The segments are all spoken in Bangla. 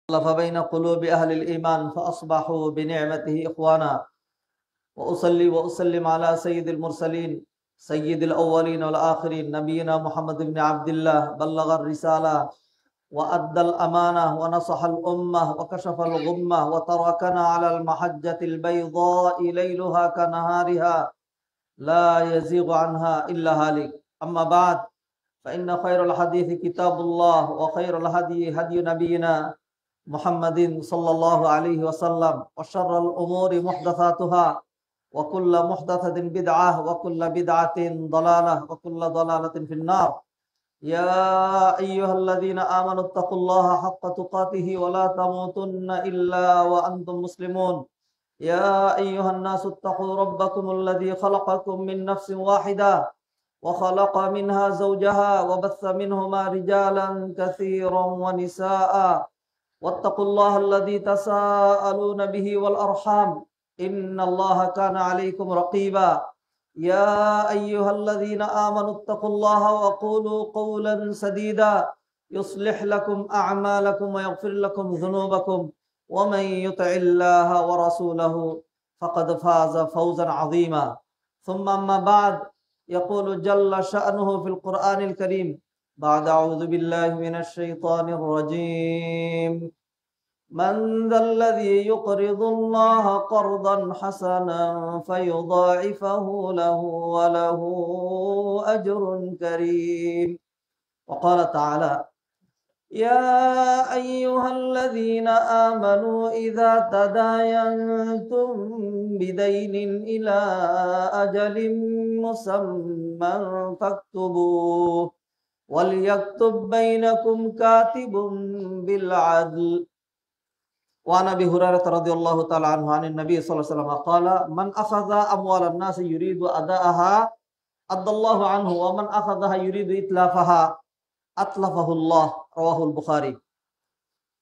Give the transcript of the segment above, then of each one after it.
ألف بين قلوب أهل الإيمان فأصبحوا بنعمته إخوانا وأصلي وأسلم على سيد المرسلين سيد الأولين والآخرين نبينا محمد بن عبد الله بلغ الرسالة وأدى الأمانة ونصح الأمة وكشف الغمة وتركنا على المحجة البيضاء ليلها كنهارها لا يزيغ عنها إلا هالك. أما بعد فإن خير الحديث كتاب الله وخير الهدي هدي نبينا محمد صلى الله عليه وسلم وشر الأمور محدثاتها وكل محدثة بدعة وكل بدعة ضلالة وكل ضلالة في النار. يا أيها الذين آمنوا اتقوا الله حق تقاته ولا تموتن إلا وأنتم مسلمون. يا أيها الناس اتقوا ربكم الذي خلقكم من نفس واحدة وخلق منها زوجها وبث منهما رجالا كثيرا ونساء واتقوا الله الذي تساءلون به والأرحام إن الله كان عليكم رقيبا. يا أيها الذين آمنوا اتقوا الله وقولوا قولا سديدا يصلح لكم أعمالكم ويغفر لكم ذنوبكم ومن يطع الله ورسوله فقد فاز فوزا عظيما. ثم أما بعد يقول جل شأنه في القرآن الكريم بعد أعوذ بالله من الشيطان الرجيم من ذا الذي يقرض الله قرضا حسنا فيضاعفه له وله أجر كريم. وقال تعالى يا أيها الذين آمنوا إذا تداينتم بدين إلى أجل مسمى فاكتبوه وليكتب بينكم كاتب بالعدل. وعن أبي هريرة رضي الله تعالى عنه عن النبي صلى الله عليه وسلم قال من أخذ أموال الناس يريد أداءها أدى الله عنه ومن أخذها يريد إتلافها আতলাফাহুল্লাহ রাওয়াহুল বুখারী।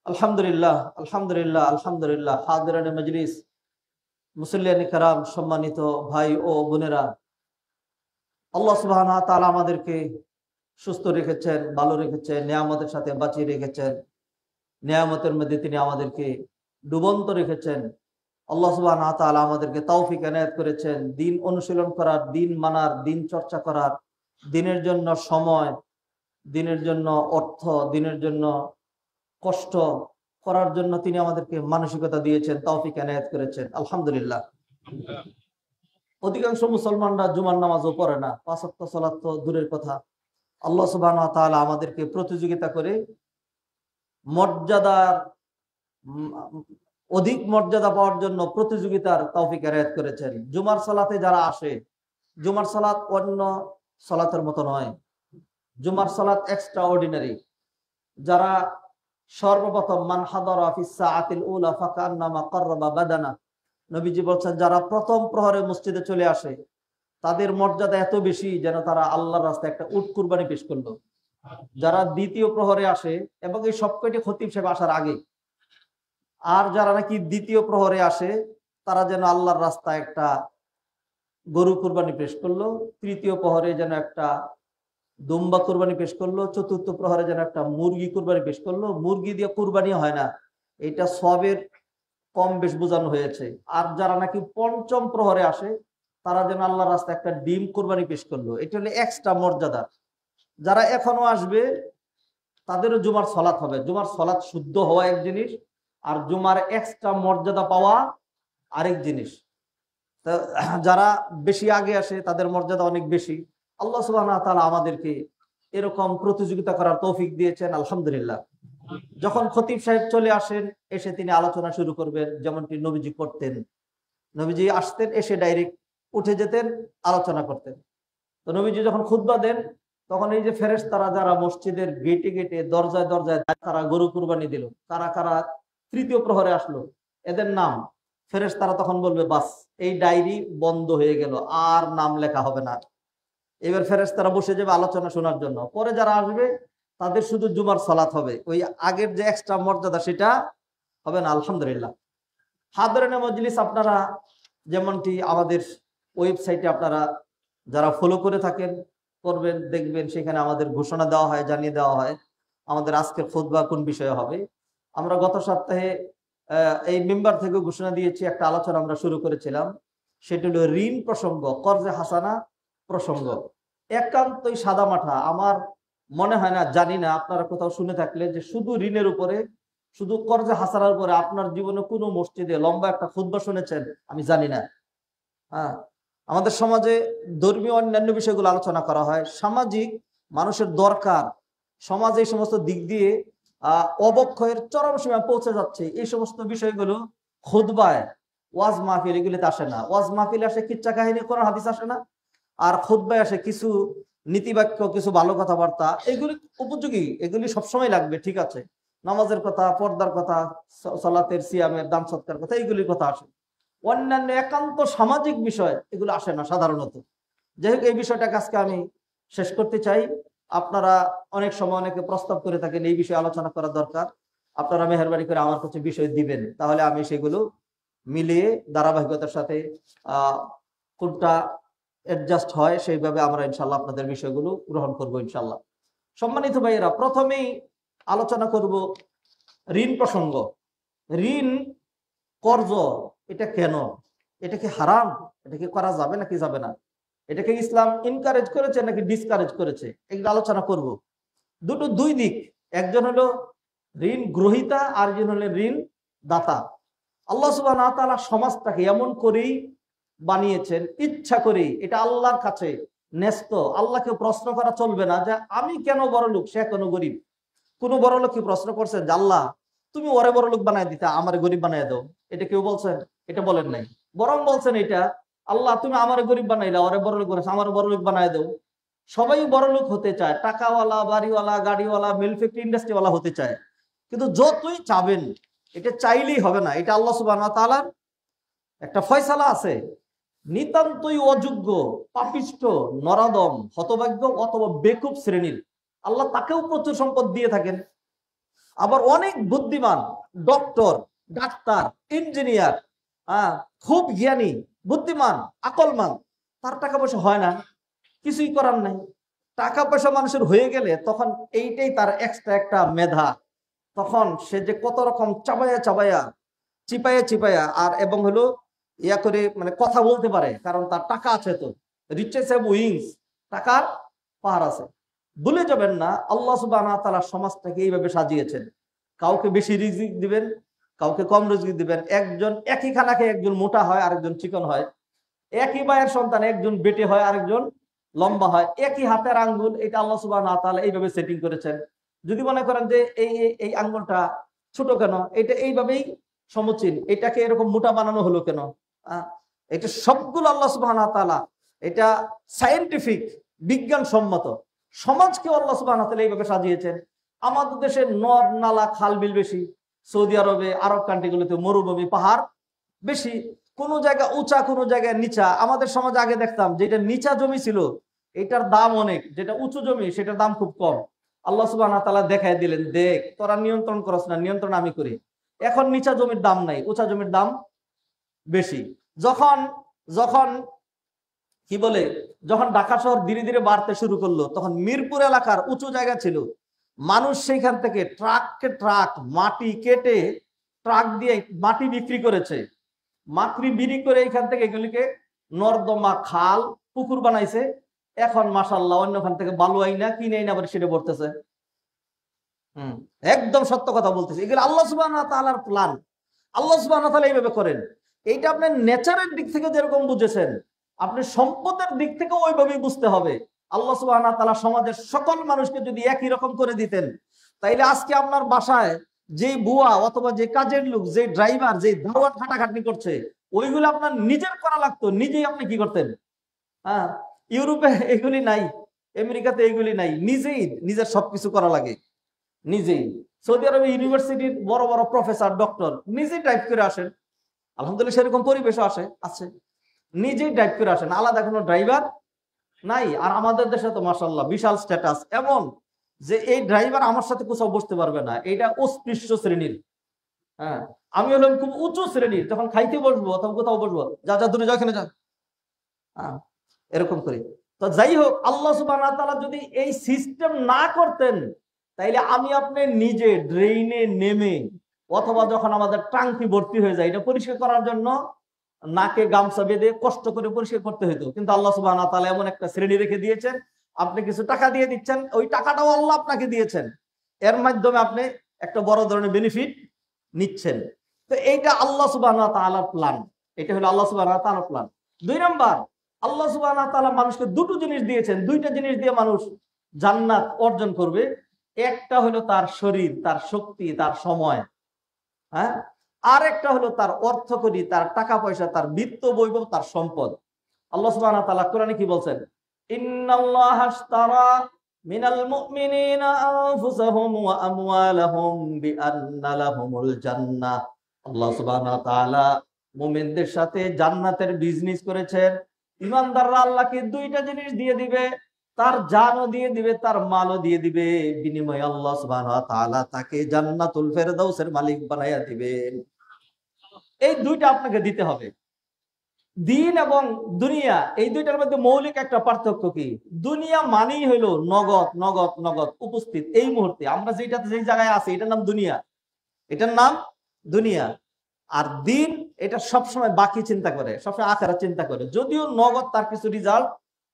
আলহামদুলিল্লাহ আলহামদুলিল্লাহ আলহামদুলিল্লাহ। হাজিরানে মজলিস, মুসল্লিয়ানে কেরাম, সম্মানিত ভাই ও বোনেরা, আল্লাহ সুবহানাহু ওয়া তাআলা আমাদেরকে সুস্থ রেখেছেন, ভালো রেখেছেন, নিয়ামতের সাথে বাঁচিয়ে রেখেছেন। নিয়ামতের মধ্যে তিনি আমাদেরকে ডুবন্ত রেখেছেন। আল্লাহ সুবহানাহু ওয়া তাআলা আমাদেরকে তৌফিক এনায়েত করেছেন দিন অনুশীলন করার, দিন মানার, দিন চর্চা করার, দিনের জন্য সময়, দিনের জন্য অর্থ, দিনের জন্য কষ্ট করার জন্য তিনি আমাদেরকে মানসিকতা দিয়েছেন, তৌফিক এনায়েত করেছেন। আলহামদুলিল্লাহ। অধিকাংশ মুসলমানরা জুমার নামাজও পড়ে না, 5 ওয়াক্ত সালাত তো দূরের কথা। আল্লাহ সুবহানাহু ওয়া তাআলা আমাদেরকে প্রতিযোগিতা করে মর্যাদার অধিক মর্যাদা পাওয়ার জন্য প্রতিযোগিতার তৌফিক এনায়েত করেছেন। জুমার সালাতে যারা আসে, জুমার সালাত অন্য সালাতের মতো নয়। জুমার সালাত এক্সট্রা অর্ডিনারি। যারা সর্বপ্রথম মান হাদারা ফিস সাআতিল উলা ফাকান্নামা কাররাবা বাদানা, নবীজি বলছেন যারা প্রথম প্রহরে মসজিদে চলে আসে তাদের মর্যাদা এত বেশি যেন তারা আল্লাহর রাস্তায় একটা উট কুরবানি পেশ করলো। যারা দ্বিতীয় প্রহরে আসে, এবং এই সবকটি খতিব সাহেব আসার আগে, আর যারা নাকি দ্বিতীয় প্রহরে আসে তারা যেন আল্লাহর রাস্তায় একটা গরু কুরবানি পেশ করলো, তৃতীয় প্রহরে যেন একটা দুম্বা কুরবানি পেশ করলো, চতুর্থ প্রহরে যেন একটা মুরগি কুরবানি পেশ করলো। মুরগি দিয়ে কুরবানি হয় না, এটা সবের কম বেশ বোঝানো হয়েছে। আর যারা নাকি পঞ্চম প্রহরে আসে তারা যেন আল্লাহর রাস্তায় একটা ডিম কুরবানি পেশ করলো। এটা হলো এক্সট্রা মর্যাদা। যারা এখনো আসবে তাদেরও জুমার সালাত হবে। জুমার সালাত শুদ্ধ হওয়া এক জিনিস, আর জুমার এক্সট্রা মর্যাদা পাওয়া আরেক জিনিস। যারা বেশি আগে আসে তাদের মর্যাদা অনেক বেশি। আল্লাহ সুবহানাহু ওয়া তাআলা আমাদেরকে এরকম প্রতিযোগিতা করার তৌফিক দিয়েছেন, আলহামদুলিল্লাহ। যখন খতিব সাহেব চলে আসেন, এসে তিনি আলোচনা শুরু করবেন, যেমনটি নবীজি করতেন। নবীজি আসতেন, এসে ডাইরেক্ট উঠে যেতেন, আলোচনা করতেন। তো নবীজি যখন খুতবা দেন তখন এই যে ফেরেশতারা যারা মসজিদের গেটে গেটে দরজায় দরজায় তারা গরু কুরবানি দিল, কারা কারা তৃতীয় প্রহরে আসলো, এদের নাম ফেরেশতারা তখন বলবে বাস এই ডায়েরি বন্ধ হয়ে গেল, আর নাম লেখা হবে না। এবার ফেরেশতারা বসে যাবে আলোচনা শোনার জন্য। পরে যারা আসবে তাদের শুধু জুমার সালাত হবে, ওই আগের যে এক্সট্রা মর্যাদা সেটা হবে না। আলহামদুলিল্লাহ। হাদিরানে মজলিস, আপনারা যেমনটি আমাদের ওয়েবসাইটে আপনারা যারা ফলো করে থাকেন করবেন, দেখবেন সেখানে আমাদের ঘোষণা দেওয়া হয়, জানিয়ে দেওয়া হয় আমাদের আজকের খুতবা কোন বিষয়ে হবে। আমরা গত সপ্তাহে এই মেম্বার থেকে ঘোষণা দিয়েছি, একটা আলোচনা আমরা শুরু করেছিলাম, সেটা হলো ঋণ প্রসঙ্গ, কর্জে হাসানা প্রসঙ্গ। একান্তই সাদামাঠা। আমার মনে হয় না, জানি না আপনারা কোথাও শুনে থাকলে, যে শুধু ঋণের উপরে, শুধু কর্জে হাসানার উপরে আপনার জীবনে কোনো মসজিদে লম্বা একটা খুতবা শুনেছেন আমি জানি না। হ্যাঁ, আমাদের সমাজে ধর্মীয় অন্যান্য বিষয়গুলো আলোচনা করা হয়, সামাজিক মানুষের দরকার, সমাজ এই সমস্ত দিক দিয়ে অবক্ষয়ের চরম সীমায় পৌঁছে যাচ্ছে, এই সমস্ত বিষয়গুলো খুতবায়, ওয়াজ মাহফিল এগুলিতে আসে না। ওয়াজ মাহফিল আসে কিচ্ছা কাহিনী, কোরআন হাদিস আসে না। আর খুতবায় আসে কিছু নীতিবাক্য, কিছু ভালো কথাবার্তা, এগুলি উপযোগী, এগুলি সবসময় লাগবে, ঠিক আছে। নামাজের কথা, পর্দার কথা, সালাতের, সিয়ামের, দান সৎকার কথা, এইগুলির কথা আসে। অন্যান্য একান্ত সামাজিক বিষয় এগুলো আসে না সাধারণত। যাই হোক, এই বিষয়টাকে আজকে আমি শেষ করতে চাই। আপনারা অনেক সময় অনেকে প্রস্তাব করে থাকেন এই বিষয়ে আলোচনা করা দরকার, আপনারা মেহেরবানি করে আমার কাছে বিষয় দিবেন, তাহলে আমি সেগুলো মিলিয়ে ধারাবাহিকতার সাথে কোনটা অ্যাডজাস্ট হয় সেইভাবে আমরা ইনশাল্লাহ আপনাদের বিষয়গুলো গ্রহণ করব ইনশাল্লাহ। সম্মানিত ভাইয়েরা, প্রথমেই আলোচনা করব ঋণ প্রসঙ্গ। ঋণ, কর্জ, এটা কেন, এটা কি হারাম, এটা কি করা যাবে নাকি যাবে না, এটাকে ইসলাম এনকারেজ করেছে নাকি ডিসকারেজ করেছে, এগুলো আলোচনা করব। দুই দিক, একজন হলো ঋণ গ্রহীতা আর একজন হলো ঋণ দাতা। আল্লাহ সুবহানাহু ওয়া তাআলা সমাজটাকে এমন করেই বানিয়েছেন, ইচ্ছা করেই, এটা আল্লাহর কাছে ন্যস্ত। আল্লাহকে প্রশ্ন করা চলবে না যে আমি কেন বড় লোক, সে কেন গরিব। কোন বড় লোক কি প্রশ্ন করছেন যে আল্লাহ তুমি ওরে বড় লোক বানায় দিতে, আমার গরিব বানায় দাও? এটা কেউ বলছেন? এটা বলেন নাই। বরং বলছেন এটা, আল্লাহ তুমি আমার গরিব বানাইলা, ওরে বড় লোক বানাইছো, আমার বড় লোক বানায় দাও। সবাই বড় লোক হতে চায়, টাকাওয়ালা, বাড়িওয়ালা, গাড়িওয়ালা, মিল ফ্যাক্টরি, ইন্ডাস্ট্রিওয়ালা হতে চায়। কিন্তু যতই চাবেন, এটা চাইলেই হবে না। এটা আল্লাহ সুবহানাহু ওয়া তাআলার একটা ফয়সালা আছে। নিতান্তই অযোগ্য, পাপিষ্ঠ, নরাদম, হতভাগ্য অথবা বেকুব শ্রেণীর আল্লাহ তাকেও প্রচুর সম্পদ দিয়ে থাকেন। আবার অনেক বুদ্ধিমান ডক্টর, ডাক্তার, ইঞ্জিনিয়ার, খুব জ্ঞানী, বুদ্ধিমান, আকলমান, তার টাকা পয়সা হয় না, কিছুই করার নাই। টাকা পয়সা মানুষের হয়ে গেলে তখন এইটাই তার এক্সট্রা একটা মেধা, তখন সে যে কত রকম চাবায়া চাবায়া, চিপায়া চিপায়া, আর এবং হলো ইয়া করে, মানে কথা বলতে পারে, কারণ তার টাকা আছে। তো রিচেস হ্যাভ উইংস, টাকার পাহাড় আছে। ভুলে যাবেন না, আল্লাহ সুবহানাহু ওয়া তাআলা সমাজটাকে এইভাবে সাজিয়েছেন। কাউকে বেশি রিজিক দিবেন, কাউকে কম রিজিক দিবেন। একজন একই খানা খেয়ে একজন মোটা হয়, আরেকজন চিকন হয়। একই মায়ের সন্তান, একজন বেটে হয়, আরেকজন লম্বা হয়। একই হাতের আঙ্গুল, এটা আল্লাহ সুবহানাহু ওয়া তাআলা এইভাবে সেটিং করেছেন। যদি মনে করেন যে এই আঙ্গুলটা ছোট কেন, এটা এইভাবেই সমচীন, এটাকে এরকম মোটা বানানো হলো কেন? এটা সবগুলো আল্লাহ সুবহানাহু ওয়া তাআলা, এটা সায়েন্টিফিক, বিজ্ঞানসম্মত। সমাজকে আল্লাহ সুবহানাহু ওয়া তাআলা এইভাবে সাজিয়েছেন। আমাদের দেশে নদ নালা, খাল বিল বেশি, সৌদি আরবে, আরব কান্ট্রিগুলোতে মরুভূমি, পাহাড় বেশি। কোন জায়গা উঁচা, কোন জায়গায় নিচা। আমাদের সমাজে আগে দেখতাম যেটা নিচা জমি ছিল এটার দাম অনেক, যেটা উঁচু জমি সেটার দাম খুব কম। আল্লাহ সুবহানাহু ওয়া তাআলা দেখায় দিলেন, দেখ তোরা নিয়ন্ত্রণ করছ না, নিয়ন্ত্রণ আমি করি। এখন নিচা জমির দাম নাই, উঁচা জমির দাম বেশি। যখন যখন কি বলে, যখন ঢাকা শহর ধীরে ধীরে বাড়তে শুরু করলো, তখন মিরপুর এলাকার উঁচু জায়গা ছিল, মানুষ সেইখান থেকে ট্রাককে ট্রাক মাটি কেটে ট্রাক দিয়ে মাটি বিক্রি করেছে। মাটি বিক্রি করে এখান থেকে এগুলিকে নর্দমা, খাল, পুকুর বানাইছে। এখন মাশাআল্লাহ অন্যখান থেকে বালু আইনা, কিনে আইনা আবার সেটা পড়তেছে। একদম সত্য কথা বলতেছি, এগুলো আল্লাহ সুবহানাহু ওয়া তাআলার প্ল্যান। আল্লাহ সুবহানাহু ওয়া তাআলা এইভাবে করেন। এইটা আপনি নেচারের দিক থেকে যেরকম বুঝেছেন, আপনি সম্পদের দিক থেকে ওইভাবেই বুঝতে হবে। আল্লাহ সুবহানাহু ওয়া তাআলা সমাজের সকল মানুষকে যদি একই রকম করে দিতেন, তাইলে আজকে আপনার বাসায় যে বুয়া অথবা যে কাজের লোক, যে ড্রাইভার, যে দাওয়াত খাটাখাটনি করছে, ওইগুলো আপনার নিজের করা লাগতো, নিজেই আপনি কি করতেন। ইউরোপে এগুলি নাই, আমেরিকাতে এগুলি নাই, নিজেই নিজের সবকিছু করা লাগে নিজেই। সৌদি আরবে ইউনিভার্সিটির বড় বড় প্রফেসর, ডক্টর নিজেই ড্রাইভ করে আসেন। আলহামদুলিল্লাহ সেরকম পরিবেশও আছে, নিজেই ড্রাইভ করে আসেন, আলাদা কোনো ড্রাইভার নাই। আর আমাদের দেশে তো মাশাআল্লাহ বিশাল স্ট্যাটাস, এমন যে এই ড্রাইভার আমার সাথে কোথাও বসতে পারবে না, এটা অস্পৃশ্য শ্রেণীর। আমি হলাম খুব উঁচু শ্রেণীর, যখন খাইতে বসবো তখন কোথাও বসবো, যা যা দূরে যা, এখানে যা, এরকম করি। তো যাই হোক, আল্লাহ সুবহানাহু ওয়া তাআলা যদি এই সিস্টেম না করতেন, তাইলে আমি আপনি নিজে ড্রেইনে নেমে অথবা যখন আমাদের টাঙ্কি ভর্তি হয়ে যায়, এটা পরিষ্কার করার জন্য নাকে গামছা বেঁধে কষ্ট করে পরিষ্কার করতে হতো। কিন্তু আল্লাহ সুবহানাহু ওয়া তাআলা এমন একটা শ্রেণী রেখে দিয়েছেন, আপনি কিছু টাকা দিয়ে দিচ্ছেন, ওই টাকাটাও আল্লাহ আপনাকে দিয়েছেন, এর মাধ্যমে আপনি একটা বড় ধরনের বেনিফিট নিচ্ছেন। তো এইটা আল্লাহ সুবহানাহু ওয়া তাআলার প্ল্যান, এটা হলো আল্লাহ সুবহানাহু ওয়া তাআলার প্ল্যান। 2 নাম্বার, আল্লাহ সুবহানাহু ওয়া তাআলা মানুষকে দুটো জিনিস দিয়েছেন, দুইটা জিনিস দিয়ে মানুষ জান্নাত অর্জন করবে। একটা হলো তার শরীর, তার শক্তি, তার সময়, হ্যাঁ, আর একটা হলো তার অর্থকরী, তার টাকা পয়সা, তার বিত্ত বৈভব, তার সম্পদ। আল্লাহ সুবহানাহু ওয়া তাআলা কোরআনে কি বলছেন? ইন্নাল্লাহা আশতারা মিনাল মুমিনিনা আনফুসাহুম ওয়া আমওয়ালাহুম বিআন্না লাহুমুল জান্নাহ। আল্লাহ সুবহানাহু ওয়া তাআলা মুমিনদের সাথে জান্নাতের বিজনেস করেছেন। ঈমানদাররা আল্লাহকে দুইটা জিনিস দিয়ে দিবে, তার জানও দিয়ে দিবে, তার মালও দিয়ে দিবে, বিনিময়ে আল্লাহ সুবহানাহু ওয়া তাআলা তাকে জান্নাতুল ফেরদাউসের মালিক বানাইয়া দিবেন। এই দুইটা আপনাকে দিতে হবে। দিন এবং দুনিয়া, এই দুইটার মধ্যে মৌলিক একটা পার্থক্য কি? দুনিয়া মানেই হইলো নগদ নগদ নগদ উপস্থিত এই মুহূর্তে, আমরা যেটাতে যেই জায়গায় আছি এটার নাম দুনিয়া, এটার নাম দুনিয়া। আর দিন এটা সবসময় বাকি চিন্তা করে, সবসময় আখিরাত চিন্তা করে, যদিও নগদ তার কিছু রিজাল্ট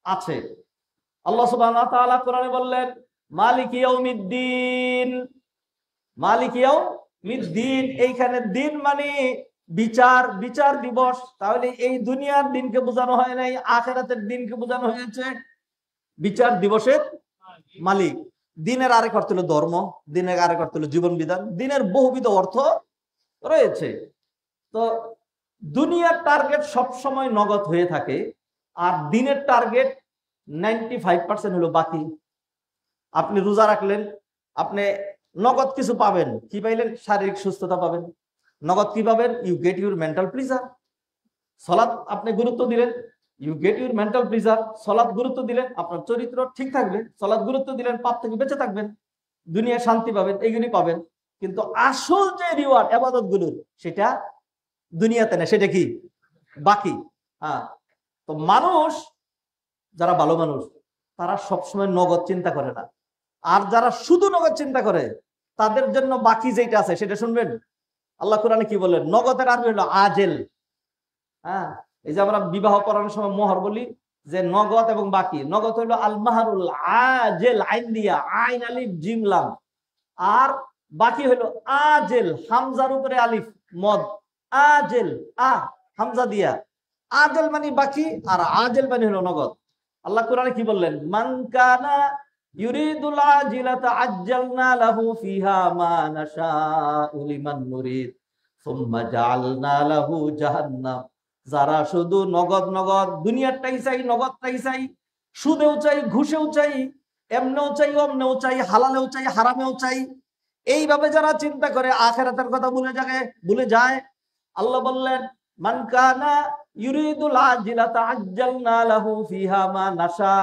আছে। আল্লাহ সুবহানাহু ওয়া তাআলা কোরআনে বললেন মালিক ইয়াউমিদ্দিন, মালিক ইয়াউমিদ্দিন, এইখানে দিন মানে বিচার, বিচার দিবস। তাহলে এই দুনিয়ার দিনকে বোঝানো হয় নাই, আখিরাতের দিনকে বোঝানো হয়েছে। বিচার দিবসের মালিক। দিনের আরেক অর্থ হলো ধর্ম, দিনের আরেক অর্থ হলো জীবন বিধান, দিনের বহুবিধ অর্থ রয়েছে। তো দুনিয়ার টার্গেট সব সময় নগদ হয়ে থাকে, আর দিনের টার্গেট 95% হলো বাকি। আপনি রোজা রাখলেন, আপনি নগদ কিছু পাবেন, কি পাইলেন? শারীরিক সুস্থতা পাবেন। নগদ কি পাবেন? You get your mental pleasure. সালাত আপনি গুরুত্ব দিলেন, you get your mental pleasure. সালাত গুরুত্ব দিলেন, আপনার চরিত্র ঠিক থাকবে। সালাত গুরুত্ব দিলেন, পাপ থেকে বেঁচে থাকবেন, দুনিয়ায় শান্তি পাবেন, এইগুলি পাবেন। কিন্তু আসল যে রিওয়ার্ড ইবাদত গুলোর, সেটা দুনিয়াতে না, সেটা কি? বাকি। হ্যাঁ, তো মানুষ, যারা ভালো মানুষ, তারা সবসময় নগদ চিন্তা করে না। আর যারা শুধু নগদ চিন্তা করে, তাদের জন্য বাকি যেটা আছে সেটা শুনবেন। আল্লাহ কোরআনে কি বলেন? নগদের আরবি হলো আজেল। হ্যাঁ, এই যে আমরা বিবাহ পড়ানোর সময় মোহর বলি যে নগদ এবং বাকি। নগদ হলো আল মাহরুল আজেল, আইন দিয়া, আইন আলিফ জিম লাম। আর বাকি হলো আজেল, হামজার উপরে আলিফ মদ, আজেল, আ হামজা দিয়া। আজেল মানে বাকি, আর আজেল মানে হলো নগদ। আল্লাহ কোরআনে কি বললেন? মান কানা ইউরিদুল আজিলাতা আজ্জালনা লাহু ফিহা মা নাশাউ লিমান নুরিদ সুম্মা জাআলনা লাহু জাহান্নাম। যারা শুধু নগদ নগদ, দুনিয়াটাই চাই, নগদটাই চাই, সুদেও চাই, ঘুষেও চাই, এমনেও চাই, অমনেও চাই, হালালেও চাই, হারামেও চাই, এইভাবে যারা চিন্তা করে আখিরাতের কথা ভুলে যায়, আল্লাহ বললেন মান কানা ইউরিদুল আজিলাতা আজ্জালনা লাহু ফিহা মা নাশা।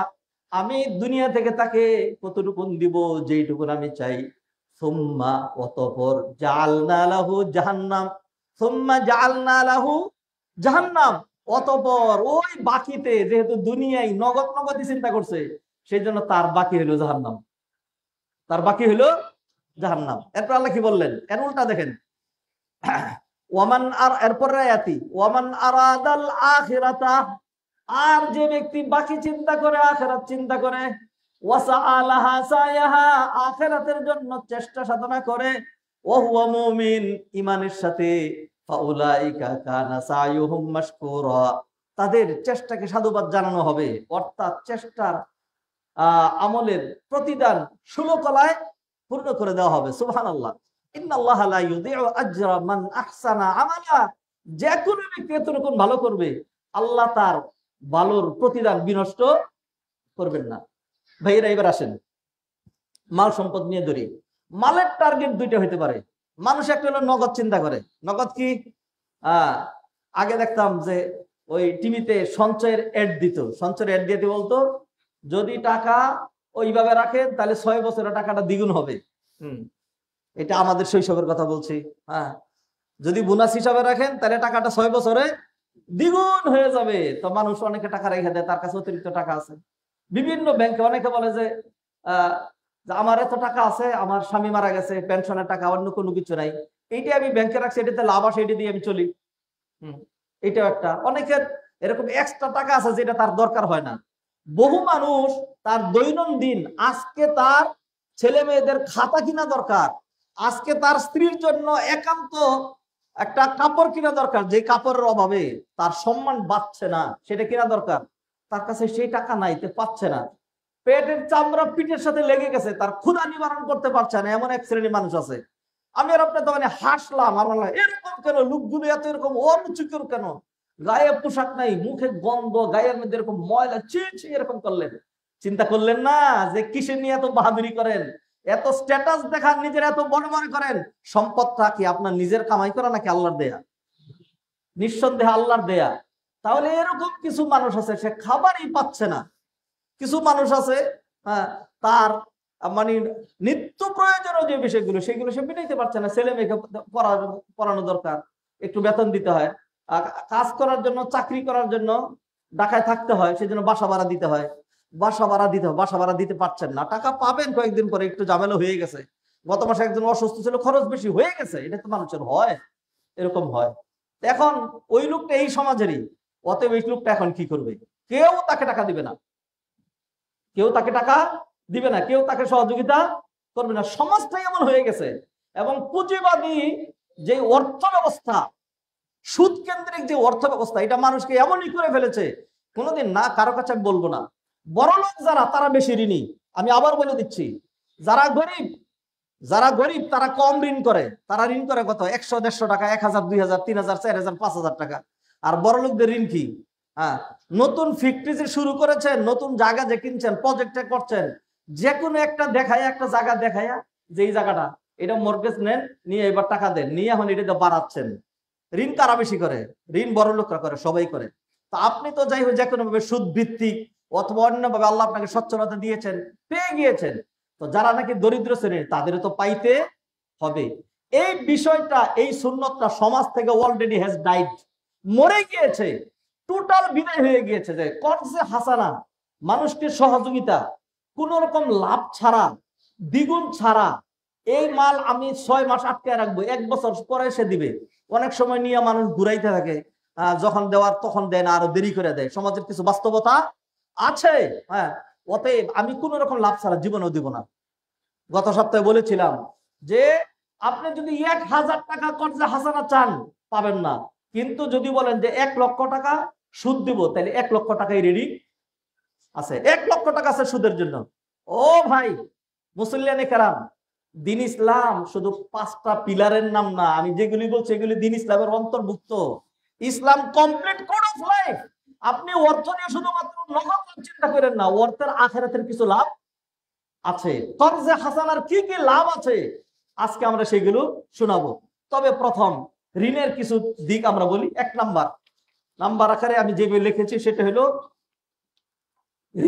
আমি দুনিয়া থেকে তাকে কতটুকু দিব, যেইটুকু আমি চাই। সুম্মা, অতঃপর, জাআলনা লাহু জাহান্নাম, সুম্মা জাআলনা লাহু জাহান্নাম, অতঃপর ওই বাকিতে, যেহেতু দুনিয়ায় নগদ নগদই চিন্তা করছে, সেই জন্য তার বাকি হলো জাহান্নাম, তার বাকি হলো জাহান্নাম। এরপর আল্লাহ কি বললেন? এর উল্টা দেখেন, ওয়ামান, আর এরপর আয়াতি ওয়ামান আরাদাল আখিরাতা, আর যে ব্যক্তি বাকি চিন্তা করে, আখিরাত চিন্তা করে, ওয়াসাআলাহা সায়াহা, আখিরাতের জন্য চেষ্টা সাধনা করে, ওয়া হুয়া মুমিন, ঈমানের সাথে, ফাউলাইকা কানা সায়ুহুম মাশকুরা, তাদের চেষ্টাকে সাধুবাদ জানানো হবে, অর্থাৎ চেষ্টার আমলের প্রতিদান ষোলকলায় পূর্ণ করে দেওয়া হবে। সুবহানাল্লাহ। ইন্নাল্লাহা লা ইউযিউ আজরা মান আহসানা আমালা, যে কোনো ব্যক্তি এতটুকু ভালো করবে, আল্লাহ তার ভালোর প্রতিদান বিনষ্ট করবেন না। ভাইয়েরা, এবার আসেন মাল সম্পদ নিয়ে ধরি। মালের টার্গেট দুইটা হইতে পারে। মানুষ একটা হলো নগদ চিন্তা করে। নগদ কি? আগে দেখতাম যে ওই টিভিতে সঞ্চয়ের অ্যাড দিত, সঞ্চয়ের অ্যাড দিয়ে বলতো যদি টাকা ওইভাবে রাখেন তাহলে 6 বছরে টাকাটা দ্বিগুণ হবে। এটা আমাদের শৈশবের কথা বলছি। হ্যাঁ, যদি বোনাস হিসাবে রাখেন তাহলে টাকাটা 6 বছরে দ্বিগুণ হয়ে যাবে। তো মানুষ অনেকে টাকা রেখে দেয়, তার কাছে অতিরিক্ত টাকা আছে। বিভিন্ন ব্যাংকে অনেকে বলে যে আমার এত টাকা আছে, আমার স্বামী মারা গেছে, পেনশনের টাকা, অন্য কোনো কিছু নাই, এইটা আমি ব্যাংকে রাখছি, এটাতে লাভ আসে, এটা দিয়ে আমি চলি। এটাও একটা। অনেকের এরকম এক্সট্রা টাকা আছে যেটা তার দরকার হয় না। বহু মানুষ তার দৈনন্দিন, আজকে তার ছেলে মেয়েদের খাতা কিনা দরকার, আজকে তার স্ত্রীর জন্য একান্ত একটা কাপড় কিনা দরকার, যে কাপড়ের অভাবে তার সম্মান বাড়ছে না, সেটা কিনা দরকার, তার কাছে সেই টাকা নাই, তে পাচ্ছে না। পেটের চামড়া পিঠের সাথে লেগে গেছে, তার ক্ষুধা নিবারণ করতে পারছে না, এমন এক শ্রেণীর মানুষ আছে। আমি আর আপনার দোকানে হাসলাম, আমার এরকম কেন লোকগুলো এত এরকম অনুচুকের কেন, গায়ে পোশাক নাই, মুখে গন্ধ, গায়ের মধ্যে এরকম ময়লা, ছি এরকম করলেন। চিন্তা করলেন না যে কিসের নিয়ে এত বাহাদুরি করেন, এত স্ট্যাটাস দেখান, নিজের এত বড় মনে করেন? সম্পদটা কি আপনার নিজের কামাই করা নাকি আল্লাহর দেয়া? নিঃসন্দেহে আল্লাহর দেয়া। তাহলে এরকম কিছু মানুষ আছে, সে খাবারই পাচ্ছে না। কিছু মানুষ আছে তার মানে নিত্য প্রয়োজনীয় যে বিষয়গুলো, সেগুলো সে মেটাইতে পারছে না। ছেলে মেয়েকে পড়ানো দরকার, একটু বেতন দিতে হয়, কাজ করার জন্য, চাকরি করার জন্য ঢাকায় থাকতে হয়, সেজন্য বাসা ভাড়া দিতে হয়, বাসা ভাড়া দিতে পারছেন না। টাকা পাবেন কয়েকদিন পরে, একটু ঝামেলা হয়ে গেছে, গত মাসে একজন অসুস্থ ছিল, খরচ বেশি হয়ে গেছে, এটা তো মানুষের হয়, এরকম হয়। এখন ওই লোকটা এই সমাজেরই, অতএব এই লোকটা এখন কি করবে? কেউ তাকে টাকা দিবে না, কেউ তাকে টাকা দিবে না, কেউ তাকে সহযোগিতা করবে না। সমাজটাই এমন হয়ে গেছে। এবং পুঁজিবাদী যে অর্থ ব্যবস্থা, সুদ কেন্দ্রিক যে অর্থ ব্যবস্থা, এটা মানুষকে এমনই করে ফেলেছে, কোনোদিন না কারো কাছে আমি বলবো না, বড় লোক যারা তারা বেশি ঋণী। আমি আবার বলে দিচ্ছি, যারা গরিব তারা কম ঋণ করে। তারা ঋণ করে কত? 100-150 টাকা, 1000, 2000, 3000, 4000, 5000 টাকা। আর বড় লোকদের ঋণ কি? নতুন ফ্যাক্টরি যে শুরু করেছেন, নতুন জায়গা যে কিনছেন, প্রজেক্টে করছেন, যে কোনো একটা দেখায়, একটা জায়গা দেখায় যে এই জায়গাটা, এটা মর্গেজ নেন, নিয়ে এবার টাকা দেন, নিয়ে এখন এটা বাড়াচ্ছেন। ঋণ কারা বেশি করে? ঋণ বড় লোকরা করে, সবাই করে। তো আপনি তো যাই হোক যে কোনো ভাবে সুদ ভিত্তিক অথবা অন্যভাবে আল্লাহ আপনাকে সচ্ছলতা দিয়েছেন, পেয়ে গিয়েছেন। তো যারা নাকি দরিদ্র শ্রেণীর, তাদেরও তো পাইতে হবে। এই বিষয়টা, এই সুন্নতটা সমাজ থেকে অলরেডি হ্যাজ ডাইড, মরে গিয়েছে, টোটাল বিদায় হয়ে গিয়েছে। যে কর্জে হাসানা, মানুষকে সহযোগিতা, কোন রকম লাভ ছাড়া, দ্বিগুণ ছাড়া, এই মাল আমি 6 মাস আটকে রাখবো, 1 বছর পরে সে দিবে। অনেক সময় নিয়ে মানুষ ঘুরাইতে থাকে, যখন দেওয়ার তখন দেয় না, আরো দেরি করে দেয়। সমাজের কিছু বাস্তবতা আছে। অতএব আমি কোন রকম লাভ ছাড়া জীবনেও দিব না। গত সপ্তাহে বলেছিলাম যে আপনি যদি 1000 টাকা কর্জে হাসানা চান, পাবেন না। কিন্তু যদি বলেন যে 1 লক্ষ টাকা সুদ দিব, তাহলে 1 লক্ষ টাকাই রেডি আছে। 1 লক্ষ টাকা আছে সুদের জন্য। ও ভাই মুসল্লিয়ানে কেরাম, দিন ইসলাম শুধু 5টা পিলারের নাম না, আমি যেগুলি বলছি এগুলি দিন ইসলামের অন্তর্ভুক্ত। ইসলাম কমপ্লিট কোড অফ লাইফ। আপনি অর্থ নিয়ে শুধুমাত্র নগদ চিন্তা করেন না, অর্থের আখেরাতের কিছু লাভ আছে। কর্জে হাসানার কি কি লাভ আছে, আজকে আমরা সেগুলো শোনাবো। তবে প্রথম ঋণের কিছু দিক আমরা বলি। 1 নাম্বার আকারে আমি যে বই লিখেছি সেটা হলো,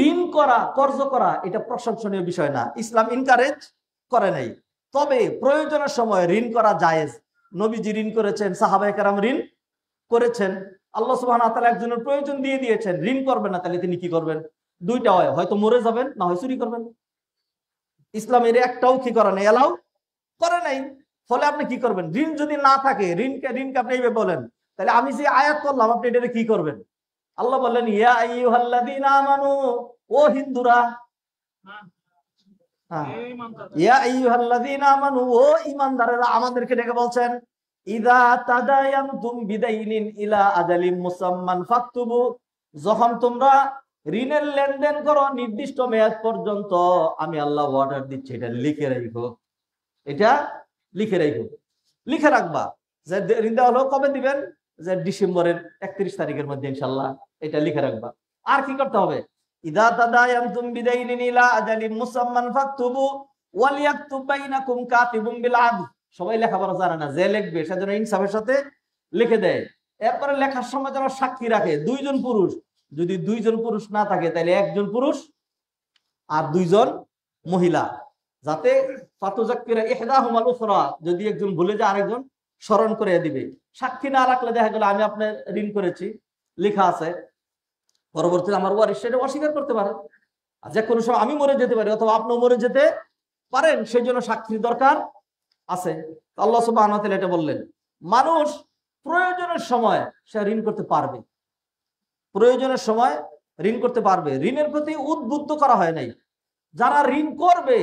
ঋণ করা, কর্জ করা এটা প্রশংসনীয় বিষয় না, ইসলাম ইনকারেজ করে নাই। তবে প্রয়োজনের সময় ঋণ করা জায়েজ। নবীজি ঋণ করেছেন, সাহাবায়ে কেরাম ঋণ করেছেন, আল্লাহ সুবহানাহু ওয়া তাআলা একজনের প্রয়োজন দিয়ে দিয়েছেন, ঋণ করবেন না, তাহলে তিনি কি করবেন? দুইটা হয়, হয়তো মরে যাবেন, না হয় চুরি করবেন। ইসলামের একটাও কি করে নাই, এলাও করে নাই। ফলে আপনি কি করবেন? ঋণ যদি না থাকে, ঋণকে আপনি এইভাবে বলেন, তাহলে আমি যে আয়াত করলাম আপনি এটা কি করবেন? আল্লাহ বললেন, ইয়া আইয়ুহাল্লাযীনা আমানু, ও হিন্দুরা, ইয়া আইয়ুহাল্লাযীনা আমানু, ও ঈমানদারেরা, আমাদেরকে ডেকে বলছেন, ইযা তাদায়ানতুম বিদাইনিন ইলা আজালিম মুসাম্মান ফাকতুবু, যখন তোমরা ঋণের লেনদেন করো নির্দিষ্ট মেয়াদ পর্যন্ত, আমি আল্লাহ অর্ডার দিচ্ছি এটা লিখে রাখো, এটা লিখে রাখবা। যে ঋণ দেওয়া হলো কবে দিবেন? যে ডিসেম্বরের 31 তারিখের মধ্যে ইনশাআল্লাহ, এটা লিখে রাখবা। আর কি করতে হবে? ইযা তাদায়ানতুম বিদাইনিন ইলা আজালিম মুসাম্মান ফাকতুবু ওয়ালিয়াকতুব বাইনাকুম কাতিবুম বিল আদল। সবাই লেখাপড়া জানে না, যে লিখবে সে যেন ইনসাফের সাথে লিখে দেয়। এরপরে লেখার সময় যেন সাক্ষী রাখে 2 জন পুরুষ। যদি 2 জন পুরুষ না থাকে, তাহলে 1 জন পুরুষ আর 2 জন মহিলা, যাতে ফাতুযাক্কিরা ইহদাহুমাল উখরা, যদি একজন ভুলে যায় আরেকজন স্মরণ করে দিবে। সাক্ষী না রাখলে দেখা গেল আমি আপনার ঋণ করেছি, লেখা আছে, পরবর্তীতে আমার ওয়ারিশ সেটা অস্বীকার করতে পারে, আর যে কোনো সময় আমি মরে যেতে পারি অথবা আপনিও মরে যেতে পারেন, সেই জন্য সাক্ষীর দরকার আছে। আল্লাহ সুবহানাহু ওয়া তাআলা এটা বললেন, মানুষ প্রয়োজনের সময় সে ঋণ করতে পারবে, প্রয়োজনের সময় ঋণ করতে পারবে। ঋণের প্রতি উদ্বুদ্ধ করা হয় নাই। যারা ঋণ করবে,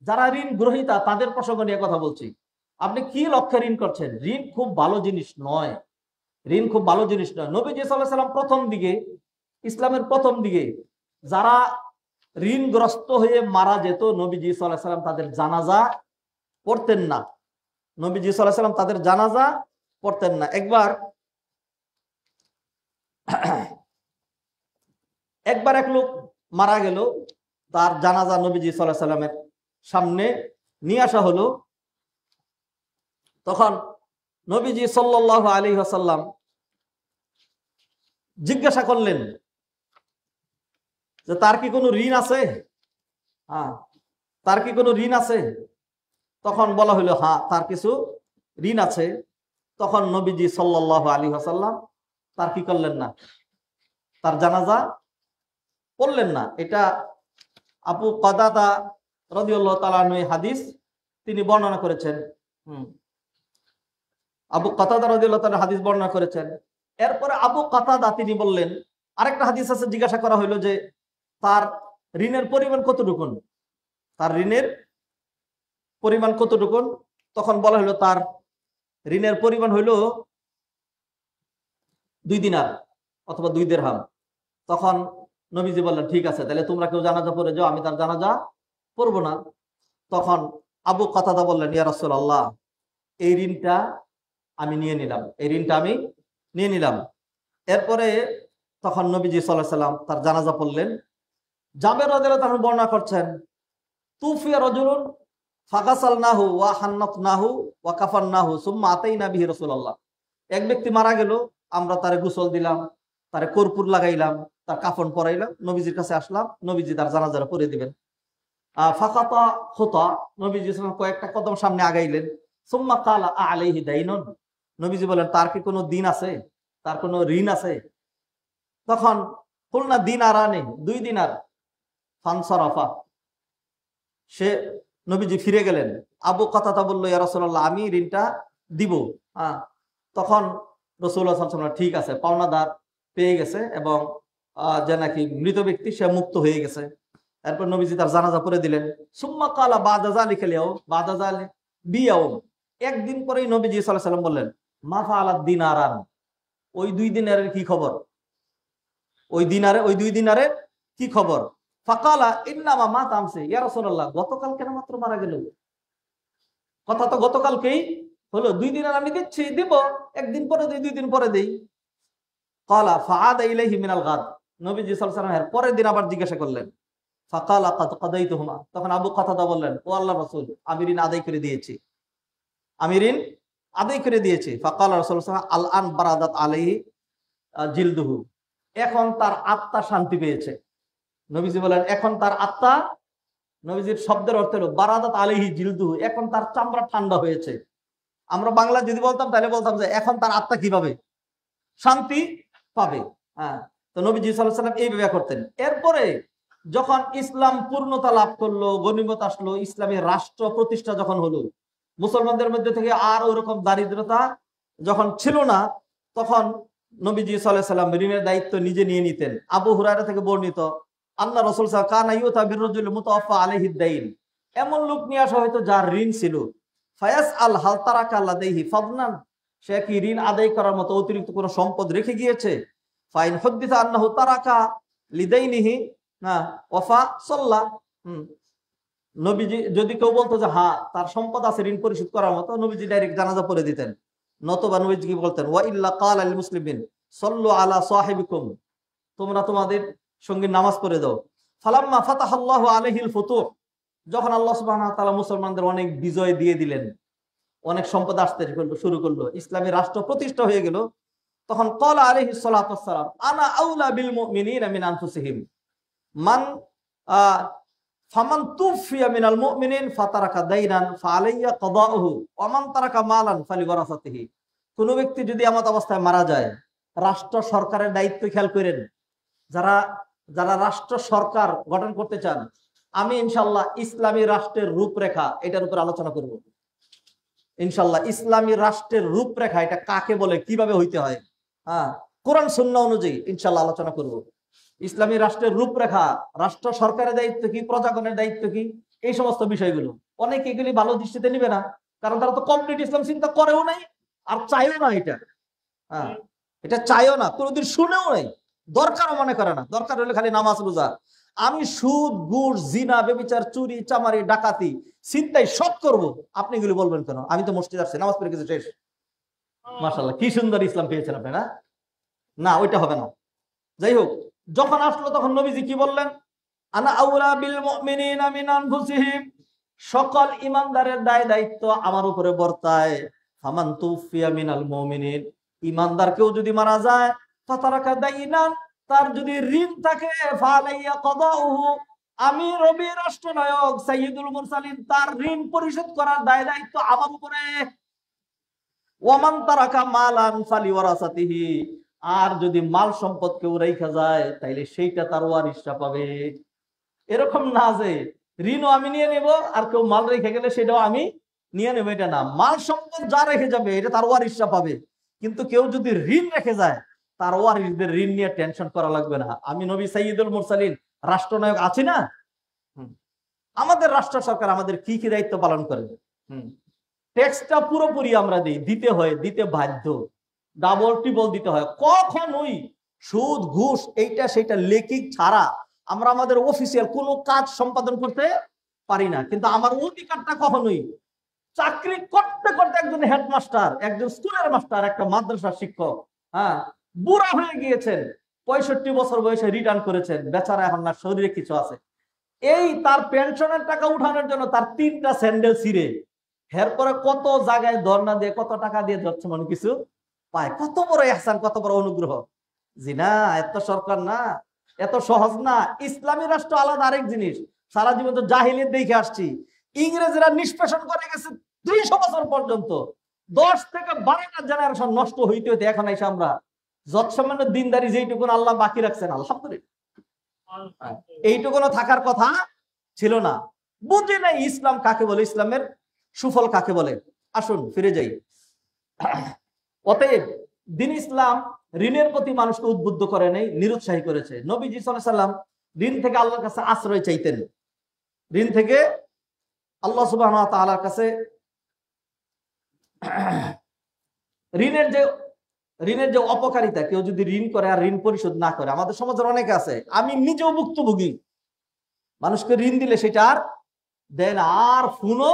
যারা ঋণ গ্রহীতা, তাদের প্রসঙ্গ নিয়ে কথা বলছি। আপনি কি লক্ষ্যে ঋণ করছেন? ঋণ খুব ভালো জিনিস নয়, ঋণ খুব ভালো জিনিস নয়। নবীজি সাল্লাল্লাহু আলাইহি ওয়াসাল্লাম প্রথম দিকে, ইসলামের প্রথম দিকে যারা ঋণগ্রস্ত হয়ে মারা যেত, নবীজি সাল্লাল্লাহু আলাইহি ওয়াসাল্লাম তাদের জানাজা পড়তেন না। নবীজি সাল্লাল্লাহু আলাইহি ওয়াসাল্লাম তাদের জানাজা পড়তেন না। একবার এক লোক মারা গেল, তার জানাজা নবীজি সাল্লাল্লাহু আলাইহি ওয়াসাল্লামের সামনে নিয়ে আসা হলো। তখন নবীজি সাল্লাল্লাহু আলাইহি ওয়াসাল্লাম জিজ্ঞাসা করলেন যে তার কি কোনো ঋণ আছে? হ্যাঁ, তার কি কোনো ঋণ আছে? তখন বলা হলো হ্যাঁ, তার কিছু ঋণ আছে। তখন নবীজি সাল্লাল্লাহু আলাইহি ওয়াসাল্লাম তার কি করলেন না? তার জানাজা পড়লেন না। এটা আবু কাতাদা রাদিয়াল্লাহু তাআলা আনহু হাদিস তিনি বর্ণনা করেছেন। আবু কাতাদা রাদিয়াল্লাহু তাআলা হাদিস বর্ণনা করেছেন। এরপরে আবু কাতাদা তিনি বললেন, আরেকটা হাদিস আছে, জিজ্ঞাসা করা হলো যে তার ঋণের পরিমাণ কতটুকুন, তার ঋণের পরিমাণ কতটুকুন? তখন বলা হলো তার ঋণের পরিমাণ হইল 2 দিনার অথবা 2 দিরহাম। তখন নবীজি বললেন ঠিক আছে, তাহলে তোমরা কেউ জানাজা পড়ে যাও, আমি তার জানাজা পড়বো না। তখন আবু কাতাদা বললেন, ইয়া রাসূলুল্লাহ, এই ঋণটা আমি নিয়ে নিলাম, এই ঋণটা আমি নিয়ে নিলাম। এরপরে তখন নবীজি সাল্লাল্লাহু আলাইহি ওয়াসাল্লাম তার জানাজা পড়লেন। জাবের রাদিয়াল্লাহু আনহু বর্ণনা করছেন, তুফিয়া রাজুলুন ফাগাসালনাহু ওয়া হান্নাতনাহু ওয়া কাফান্নাহু সুম্মা আতাইনা বিহি রাসূলুল্লাহ। এক ব্যক্তি মারা গেল, আমরা তারে গোসল দিলাম, তারে কর্পূর লাগাইলাম, তার কাফন পরাইলাম, নবীজির কাছে আসলাম, নবীজি তার জানাজারা পড়ে দিবেন। ফাকাতা খুতা, নবীজি কয়েকটা কদম সামনে আগাইলেন। সুম্মা কালা আলাইহি দাইনুন, নবীজি বলেন তার কি কোনো দিন আছে, তার কোনো ঋণ আছে? তখন কুলনা দিনারানি, 2 দিনার। ফানসারাফা, সে নবীজি ফিরে গেলেন। আবু কাতাদা বলল, ইয়া রাসূলুল্লাহ, আমি ঋণটা দিব। তখন রাসূলুল্লাহ সাল্লাল্লাহু আলাইহি ওয়াসাল্লাম ঠিক আছে, পাওনাদার পেয়ে গেছে এবং যে নাকি মৃত ব্যক্তি সে মুক্ত হয়ে গেছে। এরপর নবীজি তার জানাজা পড়ে দিলেন। সুম্মা কালা বাদা যালিকা বাদা যালিক বিয়াউম, একদিন পরেই নবীজি সাল্লাল্লাহু আলাইহি ওয়াসাল্লাম বললেন, মা ফাআলাদ দিনারান, ওই 2 দিনারের কি খবর? ওই 2 দিনারের কি খবর? ফাকালা ইন্নামা মাত আমসি, ইয়া রাসূলুল্লাহ, গতকাল কেন মাত্র মারা গেল? কথা তো গতকালকেই হলো, 2 দিনার আমি দিচ্ছি, দিব, একদিন পরে দেই, 2 দিন পরে দেই। কালা ফাআদা ইলাইহি মিনাল গাদ, নবীজি সাল্লাল্লাহু আলাইহি ওয়াসাল্লাম পরের দিন আবার জিজ্ঞাসা করলেন। ফাকালা কাদ কাদাইতুহুমা, তখন আবু কাতাদা বললেন, ও আল্লাহর রাসূল, আমি ঋণ আদায় করে দিয়েছি, আমি ঋণ আদায় করে দিয়েছি। ফাকালা রাসূলুল্লাহ সাল্লাল্লাহু আলাইহি ওয়াসাল্লাম, আল আন বারাদাত আলাইহি জিলদুহু, এখন তার আত্মা শান্তি পেয়েছে। নবীজি বলেন এখন তার আত্মা, নবীজির শব্দের অর্থ হলো বারাদাত আলাইহি জিলদুহু, এখন তার চামড়া ঠান্ডা হয়েছে। আমরা বাংলা যদি বলতাম তাহলে বলতাম যে এখন তার আত্মা কিভাবে শান্তি পাবে। তো নবীজি সাল্লাল্লাহু আলাইহি ওয়াসাল্লাম এইভাবে করতেন। এরপরে যখন ইসলাম পূর্ণতা লাভ করলো, গনিমত আসলো, ইসলামী রাষ্ট্র প্রতিষ্ঠা যখন হলো, মুসলমানদের মধ্যে থেকে আর ওরকম দারিদ্রতা যখন ছিল না, তখন নবীজি সাল্লাল্লাহু আলাইহি ওয়াসাল্লাম ঋণের দায়িত্ব নিজে নিয়ে নিতেন। আবু হুরায়রা থেকে বর্ণিত, আল্লাহ রাসূল সাল্লাল্লাহু আলাইহি ওয়াসাল্লাম কানা ইউতা বিররাজুল মুতাওয়াফা আলাইহি দাইন, এমন লোক নিয়ে আসা হয়তো যার ঋণ ছিল। ফায়াস আল হাল তারাকা লাদাইহি ফাদনান, সে কি ঋণ আদায় করার মতো অতিরিক্ত কোনো সম্পদ রেখে গিয়েছে? ফাইন হুদ্দিসা আন্নাহু তারাকা লিদাইনিহি না ওয়াফা সাল্লা, নবীজি যদি কেউ বলতো যে হ্যাঁ তার সম্পদ আছে ঋণ পরিশোধ করার মতো, নবীজি ডাইরেক্ট জানাজা পড়ে দিতেন। নতুবা নবীজি কি বলতেন, ওয়া ইল্লা ক্বালা লিল মুসলিমিন সাল্লু আলা সাহিবিকুম, তোমরা তোমাদের সঙ্গে নামাজ পড়ে দাও। ফালাম্মা ফাতাহাল্লাহু আলাইহিল ফুতুহ, যখন আল্লাহ সুবহানাহু ওয়া তাআলা মুসলমানদের অনেক বিজয় দিয়ে দিলেন, অনেক সম্পদ আসতে শুরু করলো, ইসলামী রাষ্ট্র প্রতিষ্ঠা হয়ে গেল, তখন ক্বালা আলাইহিস সালাতু ওয়াস সালাম, আনা আউলা বিল মুমিনিনা মিন আনফুসিহিম মান ফামান তুফিয়া মিনাল মুমিনিন ফাতারাকা দাইনান ফাআলাইয়া কাদাউহু ওয়া মান তারাকা মালান ফালিওয়ারাসাতিহি। কোন ব্যক্তি যদি এমত অবস্থায় মারা যায়, রাষ্ট্র সরকারের দায়িত্ব খেয়াল করেন, যারা রাষ্ট্র সরকার গঠন করতে চান, আমি ইনশাআল্লাহ ইসলামী রাষ্ট্রের রূপরেখা এটার উপর আলোচনা করব। ইনশাল্লাহ ইসলামী রাষ্ট্রের রূপরেখা এটা কাকে বলে, কিভাবে হইতে হয়, হ্যাঁ, কোরআন সুন্নাহ অনুযায়ী ইনশাল্লাহ আলোচনা করব। ইসলামী রাষ্ট্রের রূপরেখা, রাষ্ট্র সরকারের দায়িত্ব কি, প্রজাগণের দায়িত্ব কি, এই সমস্ত বিষয়গুলো অনেকে এগুলি ভালো দৃষ্টিতে নিবে না, কারণ তারা তো কমপ্লিট ইসলাম চিন্তা করেও নাই আর চাইও না এটা। হ্যাঁ, এটা চাইও না, কোনোদিন শুনেও নাই, দরকারও মনে করে না। দরকার হলে খালি নামাজ রোজা। আমি সুদ, ঘুষ, জিনা, বেবিচার, চুরি, চামারি, ডাকাতি, ছিনতাই সব করব, আপনি এগুলি বলবেন কেন? আমি তো মসজিদ আসছি, নামাজ পড়ে গেছে, শেষ। মাশাআল্লাহ, কি সুন্দর ইসলাম পেয়েছেন আপনারা। না, ওইটা হবে না। যাই হোক, যখন আসলো তখন নবীজি কি বললেন? আনা আউলা বিল মুমিনিনা মিন আনফুসিহিম, সকল ঈমানদারের দায় দায়িত্ব আমার উপরে বর্তায়। ফামান তুফিয়া মিনাল মুমিনিন, ঈমানদার কেউ যদি মারা যায়, ফাতারাকা দাইনান, তার যদি ঋণ থাকে, ফালাইয়া কাদাউহু, আমি রবি রাষ্ট্রনায়ক সাইয়্যিদুল মুরসালিন তার ঋণ পরিশোধ করার দায় দায়িত্ব আমার উপরে। ওয়ামান তারাকা মালান ফালিওয়ারাসাতিহি, আর যদি মাল সম্পদ কেউ রেখে যায় তাইলে সেইটা তার ওয়ারিসরা পাবে। এরকম না যে ঋণও আমি নিয়ে নেব আর কেউ মাল রেখে গেলে সেটাও আমি নিয়ে নেব, এটা না। মাল সম্পদ যা রেখে যাবে এটা তার ওয়ারিসরা পাবে, কিন্তু কেউ যদি ঋণ রেখে যায় তার ওয়ারিসদের ঋণ নিয়ে টেনশন করা লাগবে না। আমি নবী সাইয়্যিদুল মুরসালিন রাষ্ট্রনায়ক আছি না, আমাদের রাষ্ট্র সরকার আমাদের কি কি দায়িত্ব পালন করে। ট্যাক্সটা পুরোপুরি আমরা দিই, দিতে হয়, দিতে বাধ্য, ডাবল ট্রিপল দিতে হয়। কখনোই সুদ, ঘুষ, এইটা সেটা লেকিং ছাড়া আমরা আমাদের অফিসিয়াল কোনো কাজ সম্পাদন করতে পারি না। কিন্তু আমার অধিকারটা কখনোই, চাকরি করতে করতে একজন হেডমাস্টার, একজন স্কুলের মাস্টার, একটা মাদ্রাসার শিক্ষক, হ্যাঁ, বুড়া হয়ে গিয়েছেন, 65 বছর বয়সে রিটার্ন করেছেন, বেচারা এখন না শরীরে কিছু আছে, এই তার পেনশনের টাকা উঠানোর জন্য তার 3টা স্যান্ডেল ছিঁড়ে, এরপরে কত জায়গায় ধর্ণা দিয়ে কত টাকা দিয়ে যাচ্ছে, মনে কিছু পায়। কত বড় ইহসান, কত বড় অনুগ্রহ। জি না, এত সরকার না, এত সহজ না। ইসলামী রাষ্ট্র আলাদা আরেক জিনিস। সারা জীবন তো জাহিলিয়ত দেখে আসছি, ইংরেজরা নিষ্পেষণ করে গেছে 200 বছর পর্যন্ত, 10 থেকে 12টা জেনারেশন নষ্ট হইতে হইতে এখন এসে আমরা যৎসামান্য দিনদারি যেইটুকুন আল্লাহ বাকি রাখছেন, আলহামদুলিল্লাহ, এইটুকুনো থাকার কথা ছিল না। বুঝি নাই ইসলাম কাকে বলে, ইসলামের সুফল কাকে বলে। আসুন ফিরে যাই। অতএব দ্বীন ইসলাম ঋণের প্রতি মানুষকে উদ্বুদ্ধ করে নাই, নিরুৎসাহী করেছে। নবীজি সাল্লাল্লাহু আলাইহি ওয়াসাল্লাম ঋণ থেকে আল্লাহর কাছে আশ্রয় চাইতেন, ঋণ থেকে আল্লাহ সুবহানাহু ওয়া তাআলার কাছে। ঋণের যে অপকারিতা, কেউ যদি ঋণ করে আর ঋণ পরিশোধ না করে, আমাদের সমাজের অনেকে আছে, আমি নিজেও ভুক্তভোগী, মানুষকে ঋণ দিলে সেটা আর দেয় না, আর ফোনও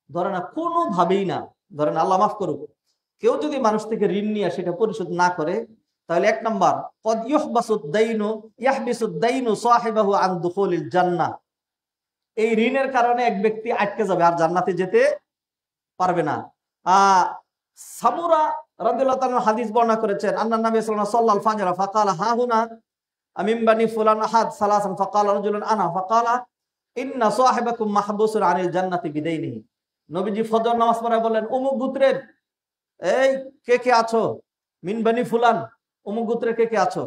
ধরে না, কোনোভাবেই না ধরে না। আল্লাহ মাফ করুক, কেউ যদি মানুষ থেকে ঋণ নিয়ে সেটা পরিশোধ না করে, তাহলে 1 নাম্বার, কদ ইয়াহবিসুদ দাইনু সাহিবাহু আন দুখুলিল জান্নাহ, এই ঋণের কারণে এক ব্যক্তি আটকে যাবে, আর জান্নাতে যেতে পারবে না। সামুরা রাদিয়াল্লাহু তাআলা হাদিস বর্ণনা করেছেন, আন্নান নবী সাল্লাল্লাহু আলাইহি ওয়াসাল্লাম ফাজরা ফাকালা হা হুনা আমিন বানি ফুলান আহাদ সালাসান ফাকালা রাজুলুন আনা ফাকালা ইন্না সাহিবাকুম মাহবুসুন আনিল জান্নাতি বিদাইনিহি। নবীজি ফজর নামাজ পড়ায় বললেন, অমুক গোত্রের এই কে কে আছো, মিন বানি ফুলান, অমুক গোত্রের কে কে আছো।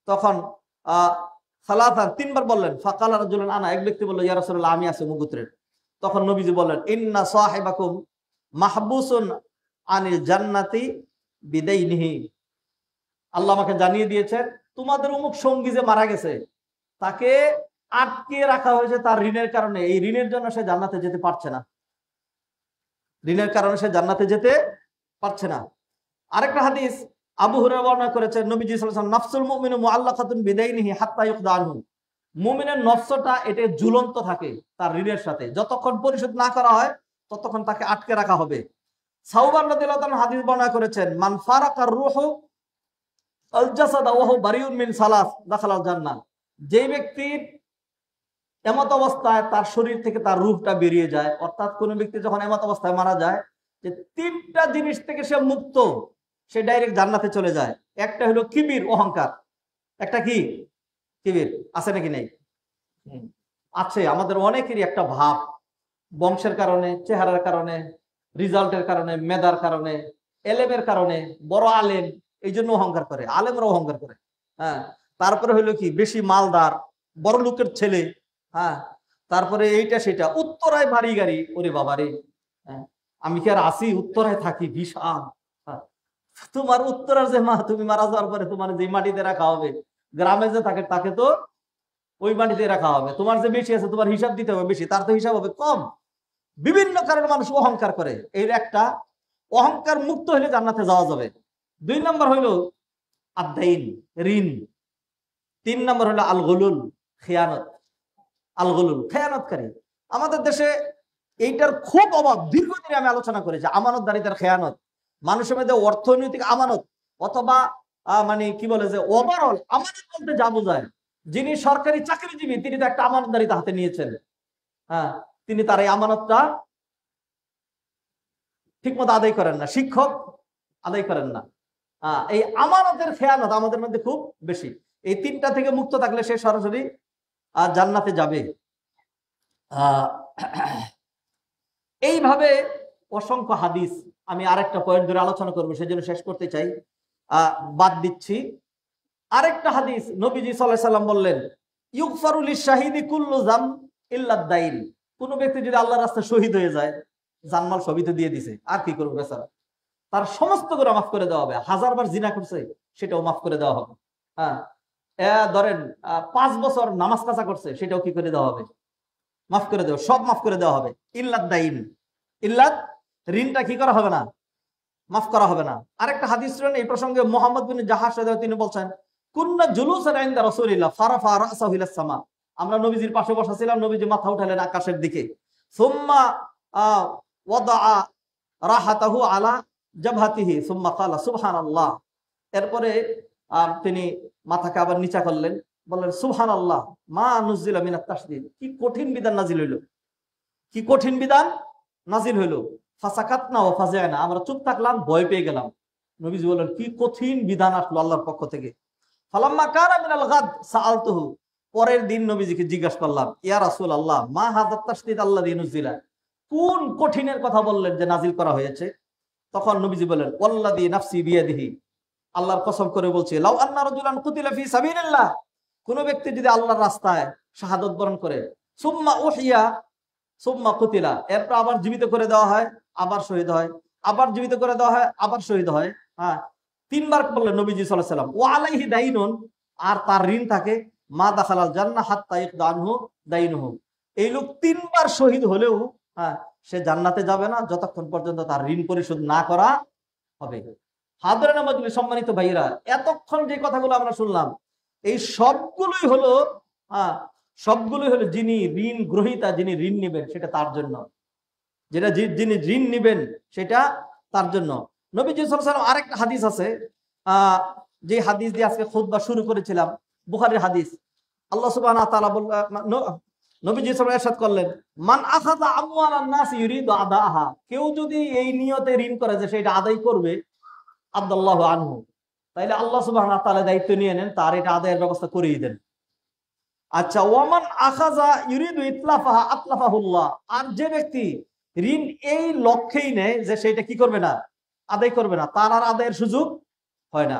তখন সালাসান 3বার বললেন, ফাকালা রাজুলুন আনা, এক ব্যক্তি বলল, ইয়া রাসূলুল্লাহ আমি আছি অমুক গোত্রের। তখন নবীজি বললেন, ইন্না সাহিবাকুম মাহবুসুন আনিল জান্নাতি বিদাইনিহি, আল্লাহ আমাকে জানিয়ে দিয়েছেন তোমাদের অমুক সঙ্গী যে মারা গেছে তাকে আটকে রাখা হয়েছে তার ঋণের কারণে, এই ঋণের জন্য সে জান্নাতে যেতে পারছে না, ঋণের কারণে সে জান্নাতে যেতে পারছে না। আরেকটা হাদিস আবু হুরায়রা বর্ণনা করেছেন, নবীজি সাল্লাল্লাহু আলাইহি ওয়াসাল্লাম, নাফসুল মুমিনু মুআল্লাকাতুন বিদাইনিহি হাত্তা ইউকদা আনহু, মুমিনের নফসটা এটা ঝুলন্ত থাকে তার ঋণের সাথে, যতক্ষণ পরিশোধ না করা হয় ততক্ষণ তাকে আটকে রাখা হবে। সাওবান রাদিয়াল্লাহু তাআলা হাদিস বর্ণনা করেছেন, মান ফারাকার রূহু আল জাসাদা ওয়া হুয়া বারিউন মিন সালাস দাখালাল জান্নাহ, যে ব্যক্তির এমত অবস্থায় তার শরীর থেকে তার রূহটা বেরিয়ে যায়, অর্থাৎ কোন ব্যক্তি যখন এমত অবস্থায় মারা যায় যে 3টা জিনিস থেকে সে মুক্ত, সে ডাইরেক্ট জান্নাতে চলে যায়। একটা হলো কিবির, অহংকার, একটা কি কিবির, আছে নাকি নাই? আছে, আমাদের অনেকেরই একটা ভাব, বংশের কারণে, চেহারার কারণে, রিজাল্টের কারণে, মেধার কারণে, এলেমের কারণে, বড় আলেম, এই জন্য অহংকার করে, আলেমরা অহংকার করে। হ্যাঁ, তারপরে হলো কি বেশি মালদার, বড় লোকের ছেলে, হ্যাঁ, তারপরে এইটা সেটা, উত্তরায় বাড়ি গাড়ি, ওরে বাবা রে। হ্যাঁ, আমি কি আর আসি, উত্তরায় থাকি, বিশাল। তোমার উত্তরার যে মা, তুমি মারা যাওয়ার পরে তোমার যে মাটিতে রাখা হবে, গ্রামে যে থাকে তাকে তো ওই মাটিতে রাখা হবে। তোমার যে বেশি আছে তোমার হিসাব দিতে হবে বেশি, তার তো হিসাব হবে কম। বিভিন্ন কারণে মানুষ অহংকার করে। এর একটা অহংকার মুক্ত হলে জান্নাতে যাওয়া যাবে। 2 নম্বর হইল আদাইন, ঋণ। 3 নম্বর হলো আল গুলুল, খেয়ানত। আল গুলুল, খেয়ানতকারী। আমাদের দেশে এইটার খুব অভাব। দীর্ঘদিনে আমি আলোচনা করেছি আমানতদারিতার খেয়ানত। মানুষের মধ্যে অর্থনৈতিক আমানত অথবা মানে কি বলে যে ওভারঅল আমানত বলতে যা বোঝায়, যিনি সরকারি চাকরিজীবী তিনি তো একটা আমানতদারিতা হাতে নিয়েছেন। হ্যাঁ, তিনি তার এই আমানতটা ঠিক মতো আদায় করেন না, শিক্ষক আদায় করেন না। এই আমানতের খেয়ানত আমাদের মধ্যে খুব বেশি। এই 3টা থেকে মুক্ত থাকলে সে সরাসরি জান্নাতে যাবে। এইভাবে অসংখ্য হাদিস, আমি আরেকটা পয়েন্ট ধরে আলোচনা করবো, সেজন্য শেষ করতে চাই, বাদ দিচ্ছি। আরেকটা হাদিস নবীজি সাল্লাল্লাহু আলাইহি সাল্লাম বললেন, ইউগফারু লিশ-শাহিদি কুল্লু যাম ইল্লা দাইন। কোন ব্যক্তি যদি আল্লাহর রাস্তায় শহীদ হয়ে যায়, জানমাল সবই তো দিয়ে দিছে, আর কি করবে বেচারা, তার সমস্ত গুনাহ মাফ করে দেওয়া হবে। 1000বার জিনা করছে সেটাও মাফ করে দেওয়া হবে। হ্যাঁ, ধরেন 5 বছর নামাজ কাজা করছে সেটাও কি করে দেওয়া হবে, মাফ করে দেওয়া, সব মাফ করে দেওয়া হবে। ইল্লাদ দাইন, ইল্লাদ, ঋণটা কি করা হবে না, মাফ করা হবে না। আরেকটা হাদিস শুনেন এই প্রসঙ্গে, মুহাম্মদ বিন জাহাশ রাদিয়াল্লাহু, তিনি বলছেন, কুন্না জুলুসান ইনদা রাসূলিল্লাহ ফারাফা রাসাহু ইলাস সামা। আমরা নবীজির পাশে বসা ছিলাম, নবীজি মাথা উঠালেন আকাশের দিকে। সুম্মা ওয়াদাআ রাহাতাহু আলা জাবহাতিহি সুম্মা ক্বালা সুবহানাল্লাহ। এরপরে তিনি মাথাকে আবার নিচা করলেন, বললেন সুবহানাল্লাহ মা নুজিলা মিনাত তাশদীদ। কি কঠিন বিধান নাজিল হইল, কি কঠিন বিধান নাজিল হইল। ফাসাকাতনা ওয়া ফাজায়না, আমরা চুপ থাকলাম, ভয় পেয়ে গেলাম। নবীজি বললেন কি কঠিন বিধান আসলো আল্লাহর পক্ষ থেকে। ফালাম্মা কানা মিনাল গাদ সাআলতুহু, পরের দিন নবীজিকে জিজ্ঞাসা করলাম, ইয়া রাসূলুল্লাহ মা হাযাত তাশদীদ আল্লাযী নুজিলা, কোন কঠিনের কথা বললেন যে নাজিল করা হয়েছে? তখন নবীজি বলেন, ওয়াল্লাযী নাফসি বিয়াদিহি, আল্লাহর কসম করে বলছি, লাউ আন্না রাজুলান কুতিলা ফি সাবিলিল্লাহ, কোন ব্যক্তি যদি আল্লাহর রাস্তায় শাহাদাত বরণ করে, সুম্মা উহিয়া সুম্মা কুতিলা, এরপর আবার জীবিত করে দেওয়া হয়, আবার শহীদ হয়, আবার জীবিত করে দেওয়া হয়, আবার শহীদ হয়। হ্যাঁ, 3 বার বললেন নবীজি সাল্লাল্লাহু আলাইহি ওয়াসাল্লাম, ওয়া আলাইহি দাইনুন, আর তার ঋণ থাকে, মা দাখালাল জান্নাহ হাত্তা ইকদা আনহু দাইনুহু। এই লোক 3 বার শহীদ হলেও সে জান্নাতে যাবে না যতক্ষণ পর্যন্ত তার ঋণ পরিশোধ না করা হবে। হাদরানা মাজলিস, সম্মানিত ভাইরা, এতক্ষণ যে কথাগুলো আমরা শুনলাম, এই সবগুলোই হলো সবগুলোই হলো যিনি ঋণ গ্রহীতা, যিনি ঋণ নেবেন সেটা তার জন্য, যেটা যিনি ঋণ নেবেন সেটা তার জন্য। নবীজি সাল্লাল্লাহু আলাইহি ওয়াসাল্লাম আরেকটা হাদিস আছে, যে হাদিস দিয়ে আজকে খুতবা শুরু করেছিলাম, বুখারীর হাদিস। আল্লাহ সুবহানাহু ওয়া তাআলা নবীজি সাল্লাল্লাহু আলাইহি ওয়াসাল্লাম ইরশাদ করলেন, মান আখাযা আমওয়ালান নাস ইউরিদু আদাহা, কেউ যদি এই নিয়তে ঋণ করে যে সেটা আদায় করবে, আদাল্লাহু আনহু, তাইলে আল্লাহ সুবহানাহু ওয়া তাআলা দায়িত্ব নিয়ে নেন, তার এটা আদায়ের ব্যবস্থা করেই দেন। আচ্ছা, ওয়ামান আখাযা ইউরিদু ইতলাফাহা আতলাফাহুল্লাহ, আর যে ব্যক্তি ঋণ এই লক্ষ্যেই নেয় যে সেটা কি করবে না, আদায় করবে না, তার আর আদায়ের সুযোগ হয় না।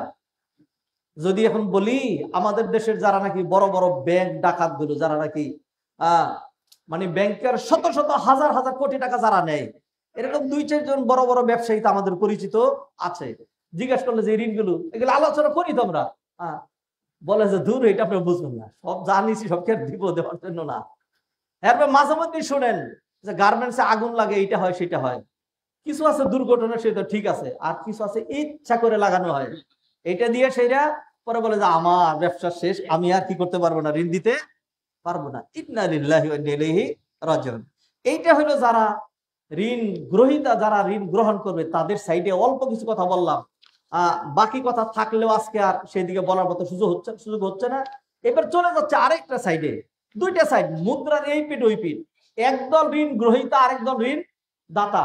যদি এখন বলি, আমাদের দেশের যারা নাকি বড় বড় ব্যাংক ডাকাত গুলো, যারা নাকি মানে ব্যাংকের শত শত হাজার হাজার কোটি টাকা যারা নেয়, এরকম 2-4 জন বড় বড় ব্যবসায়ী তো আমাদের পরিচিত আছে। জিজ্ঞাসা করলে যে ঋণগুলো, এগুলো আলোচনা করি তো আমরা, বলে যে দূর, এটা আপনি বুঝবেন না, সব জানিছি, সবকে দিব দেওয়ার জন্য না। এরপর মাঝে মধ্যে শুনেন যে গার্মেন্টসে আগুন লাগে, এইটা হয় সেটা হয়। কিছু আছে দুর্ঘটনা, সেটা ঠিক আছে, আর কিছু আছে ইচ্ছা করে লাগানো হয়, এটা দিয়ে সেটা পরে বলে যে আমার ব্যবসা শেষ, আমি আর কি করতে পারবো না, ঋণ দিতে পারবো না। ইন্না লিল্লাহি ওয়া ইন্না ইলাইহি রাজিউন। এইটা হলো যারা ঋণ গ্রহীতা, যারা ঋণ গ্রহণ করবে তাদের সাইডে অল্প কিছু কথা বললাম। বাকি কথা থাকলেও আজকে আর সেই দিকে বলার মতো সুযোগ হচ্ছে না। এবার চলে যাচ্ছে আরেকটা সাইডে, 2টা সাইড মুদ্রার, এই পিঠ ওই পিঠ। একদল ঋণ গ্রহীতা, আরেক দল ঋণ দাতা।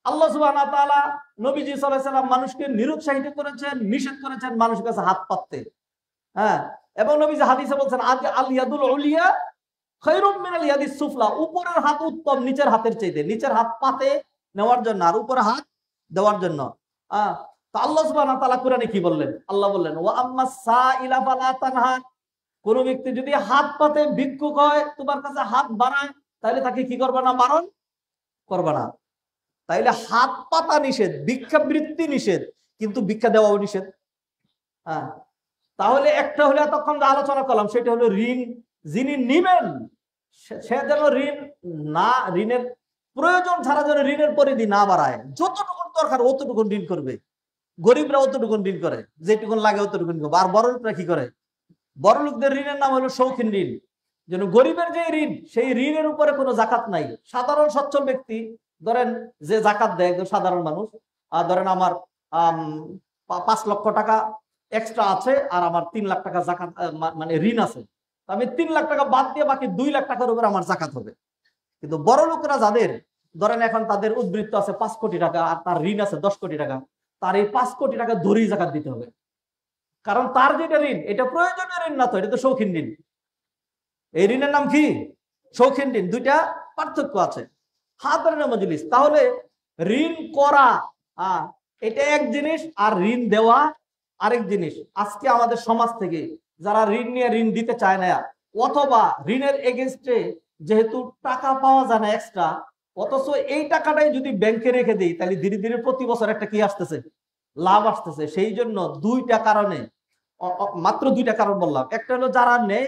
আল্লাহ সুবহানাহু ওয়া তাআলা নবীজি সাল্লাল্লাহু আলাইহি ওয়াসাল্লাম মানুষকে নিরুৎসাহিত করেছেন, নিষেধ করেছেন মানুষের কাছে হাত পাততে। এবং নবীজি হাদিসে বলছেন, আল ইয়াদুল উলিয়া খায়রুম মিনাল ইয়াদিস সুফলা, উপরের হাত উত্তম নিচের হাতের চাইতে, নিচের হাত পাতে নেওয়ার জন্য আর উপরের হাত দেওয়ার জন্য। তো আল্লাহ সুবহানাহু ওয়া তাআলা কোরআনে কি বললেন? আল্লাহ বললেন, ওয়া আম্মাস সাইলা ফালা তানহার, কোন ব্যক্তি যদি হাত পাতে ভিক্ষুক হয়, তোমার কাছে হাত বাড়ায়, তাহলে তাকে কি করবে না, বারণ করবে না। তাইলে হাত পাতা নিষেধ, ভিক্ষাবৃত্তি নিষেধ, কিন্তু ভিক্ষা দেওয়াও নিষেধ। হ্যাঁ, তাহলে একটা হলে তখন আলোচনা করলাম, সেটা হলো ঋণ যিনি নিবেন সে যেন ঋণের প্রয়োজন ছাড়া যেন ঋণের পরিধি না বাড়ায়। যতটুকু দরকার অতটুকু ঋণ করবে, গরিবরা অতটুকু ঋণ করে, যেটুকু লাগে অতটুকু ঋণ করবে। আর বড় লোকরা কি করে? বড় লোকদের ঋণের নাম হলো শৌখিন ঋণ। যেন গরিবের যে ঋণ, সেই ঋণের উপরে কোনো জাকাত নাই। সাধারণ সচ্ছল ব্যক্তি ধরেন যে জাকাত দেয়, একজন সাধারণ মানুষ, ধরেন আমার 5 লক্ষ টাকা এক্সট্রা আছে আর আমার 3 লাখ টাকা জাকাত মানে ঋণ আছে, আমি 3 লাখ টাকা বাদ দিয়ে বাকি 2 লাখ টাকার উপর আমার জাকাত হবে। কিন্তু বড় লোকেরা যাদের ধরেন এখন তাদের উদ্বৃত্ত আছে 5 কোটি টাকা আর তার ঋণ আছে 10 কোটি টাকা, তার এই 5 কোটি টাকা ধরেই জাকাত দিতে হবে। কারণ তার যেটা ঋণ, এটা প্রয়োজনীয় ঋণ না, তো এটা তো শৌখিন ঋণ। এই ঋণের নাম কি? শৌখিন ঋণ। দুইটা পার্থক্য আছে। হাদিরানে মজলিস, তাহলে ঋণ করা এটা এক জিনিস, আর ঋণ দেওয়া আরেক জিনিস। আজকে আমাদের সমাজ থেকে যারা ঋণ নিয়ে ঋণ দিতে চায় না, অথবা ঋণের এগেনস্টে যেহেতু টাকা পাওয়া যায় না এক্সট্রা, অথচ এই টাকাটাই যদি ব্যাংকে রেখে দিই, তাহলে ধীরে ধীরে প্রতি বছর একটা কি আসতেছে? লাভ আসতেছে। সেই জন্য দুইটা কারণে, মাত্র দুইটা কারণ বললাম। একটা হলো যারা নেয়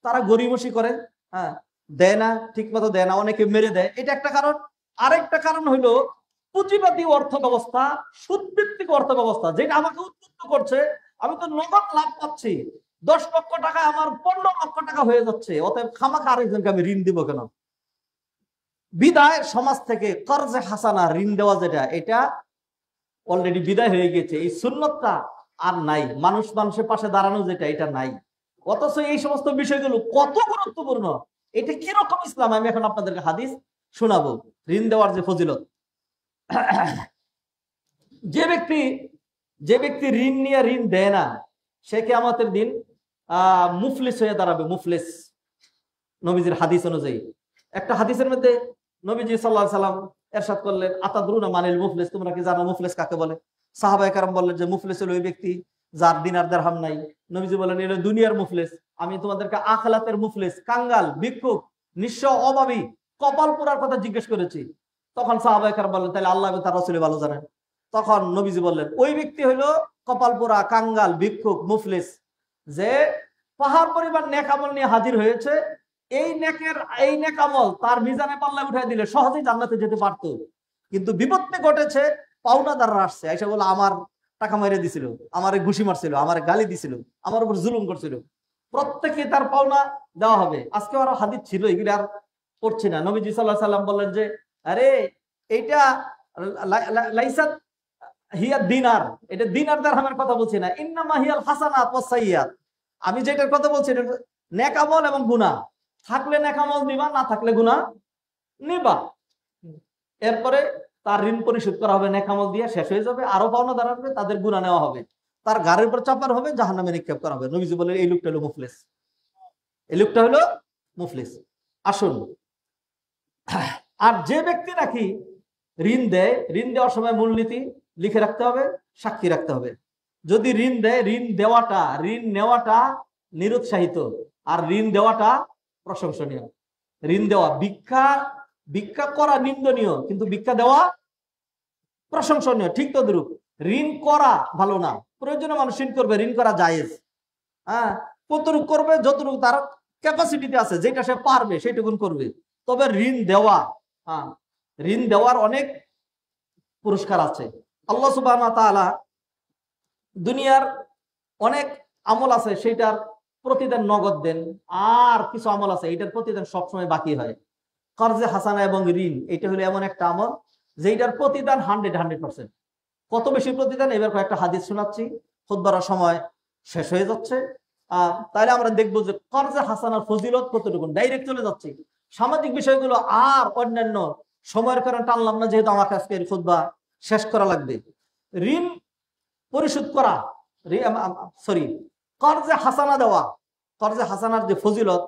তারা গরিমসি করে, হ্যাঁ, দেয় না, ঠিক মতো দেয় না, অনেকে মেরে দেয়, এটা একটা কারণ। আরেকটা কারণ হলো পুঁজিবাদী অর্থ ব্যবস্থা, সুদভিত্তিক অর্থ ব্যবস্থা, যেটা আমাকে উদ্বুদ্ধ করছে। আমি তো নগদ লাভ পাচ্ছি, 10 লক্ষ টাকা আমার 15 লক্ষ টাকা হয়ে যাচ্ছে, অতএব খামাখা আরেকজনকে আমি ঋণ দিব কেন? বিদায় সমাজ থেকে কর্জে হাসানা, ঋণ দেওয়া যেটা, এটা অলরেডি বিদায় হয়ে গেছে। এই সুন্নতটা আর নাই। মানুষের পাশে দাঁড়ানো যেটা, এটা নাই। অথচ এই সমস্ত বিষয়গুলো কত গুরুত্বপূর্ণ, এটা কিরকম ইসলাম, আমি এখন আপনাদেরকে হাদিস শোনাবো। ঋণ দেওয়ার যে ফজিলত, যে ব্যক্তি ঋণ নিয়ে ঋণ দেয় না, সে কিয়ামতের দিন মুফলিস হয়ে দাঁড়াবে। মুফলিস, নবীজির হাদিস অনুযায়ী। একটা হাদিসের মধ্যে নবীজি সাল্লাল্লাহু আলাইহি সাল্লাম ইরশাদ করলেন, আতাদরুনা মানিল মুফলিস, তোমরা কি জানো মুফলিস কাকে বলে? সাহাবায়ে কেরাম বললেন যে মুফলিস হলো ওই ব্যক্তি যার দিনার দিরহাম নাই। নবীজি বলেন, এলো দুনিয়ার মুফলিস। আমি তোমাদেরকে আখলাতের মুফলিস, কাঙ্গাল, ভিক্ষুক, নিঃস্ব, অভাবী, কপাল পোড়ার কথা জিজ্ঞেস করেছি। তখন সাহাবায়ে কেরাম বললেন, তাহলে আল্লাহ এবং তার রাসূল ভালো জানেন। তখন নবীজি বললেন, ওই ব্যক্তি হলো কপাল পোড়া, কাঙ্গাল, ভিক্ষুক, মুফলিস, যে পাহাড় পরিমাণ নেক আমল নিয়ে হাজির হয়েছে। এই নেক আমল তার মিজানে পাল্লায় উঠাই দিলে সহজেই জান্নাতে যেতে পারতো, কিন্তু বিপত্তি ঘটেছে, পাওনাদাররা আসছে, এসে বলে আমার টাকা মেরে দিছিল, আমারে ঘুষি মারছিল, আমারে গালি দিছিল, আমার উপর জুলুম করছিল। প্রত্যেকে তার পাওনা দেওয়া হবে। আজকে আরো হাদিস ছিল, এগুলি আর পড়ছি না। নবীজি সাল্লাল্লাহু আলাইহি সাল্লাম বললেন যে, আরে এইটা লাইসাত হিয়া দিনার, এটা দিনার দিরহামের কথা বলছি না, ইন্নামা হিয়াল হাসানাত ওয়াস সাইয়্যাত। আমি যেটার কথা বলছি এটা নেক আমল এবং গুনাহ। থাকলে নেক আমল নিবা, না থাকলে গুনাহ নিবা। এরপরে তার ঋণ পরিশোধ করা হবে নেক আমল দিয়ে, শেষ হয়ে যাবে। আরো পাওনা দাঁড়াবে, তাদের গুনাহ নেওয়া হবে, তার ঘাড়ের উপর চাপার হবে, জাহান্নামে নিক্ষেপ করা হবে। নবীজি বলেন, এই লোকটা হলো মুফলিস, এই লোকটা হলো মুফলিস। আসুন, আর যে ব্যক্তি নাকি ঋণ দেয়, ঋণ দেওয়ার সময় মূলনীতি লিখে রাখতে হবে, সাক্ষী রাখতে হবে। যদি ঋণ দেয়, ঋণ নেওয়াটা নিরুৎসাহিত, আর ঋণ দেওয়াটা প্রশংসনীয়। ঋণ দেওয়া, ভিক্ষা করা নিন্দনীয়, কিন্তু ভিক্ষা দেওয়া প্রশংসনীয়। ঠিক তদ্রূপ ঋণ করা ভালো না, প্রয়োজনে মানুষ ঋণ করবে, ঋণ করা জায়েজ। হ্যাঁ, কতটুকু করবে, যতটুকু তার ক্যাপাসিটিতে আছে, যেটা সে পারবে সেটুকুন করবে। তবে ঋণ দেওয়ার অনেক পুরস্কার আছে। আল্লাহ সুবহানাহু ওয়া তাআলা দুনিয়ার অনেক আমল আছে, সেটার প্রতিদান নগদ দেন, আর কিছু আমল আছে এটার প্রতিদান সবসময় বাকি হয়। কর্জে হাসানা এবং ঋণ, এটা হলো এমন একটা আমল যেটার প্রতিদান 100%। কত বেশি প্রতিদান, এবার কয়েকটা হাদিস শোনাচ্ছি, খুতবার সময় শেষ হয়ে যাচ্ছে। তাহলে আমরা দেখবো যে কর্জে হাসানার ফজিলত কতটুকু। ডাইরেক্ট চলে যাচ্ছি সামাজিক বিষয়গুলো, আর অন্যান্য সময়ের কারণে টানলাম না, যেহেতু আমাকে আজকে খুতবা শেষ করা লাগবে। ঋণ পরিশোধ করা, কর্জে হাসানা দেওয়া, কর্জে হাসানার যে ফজিলত,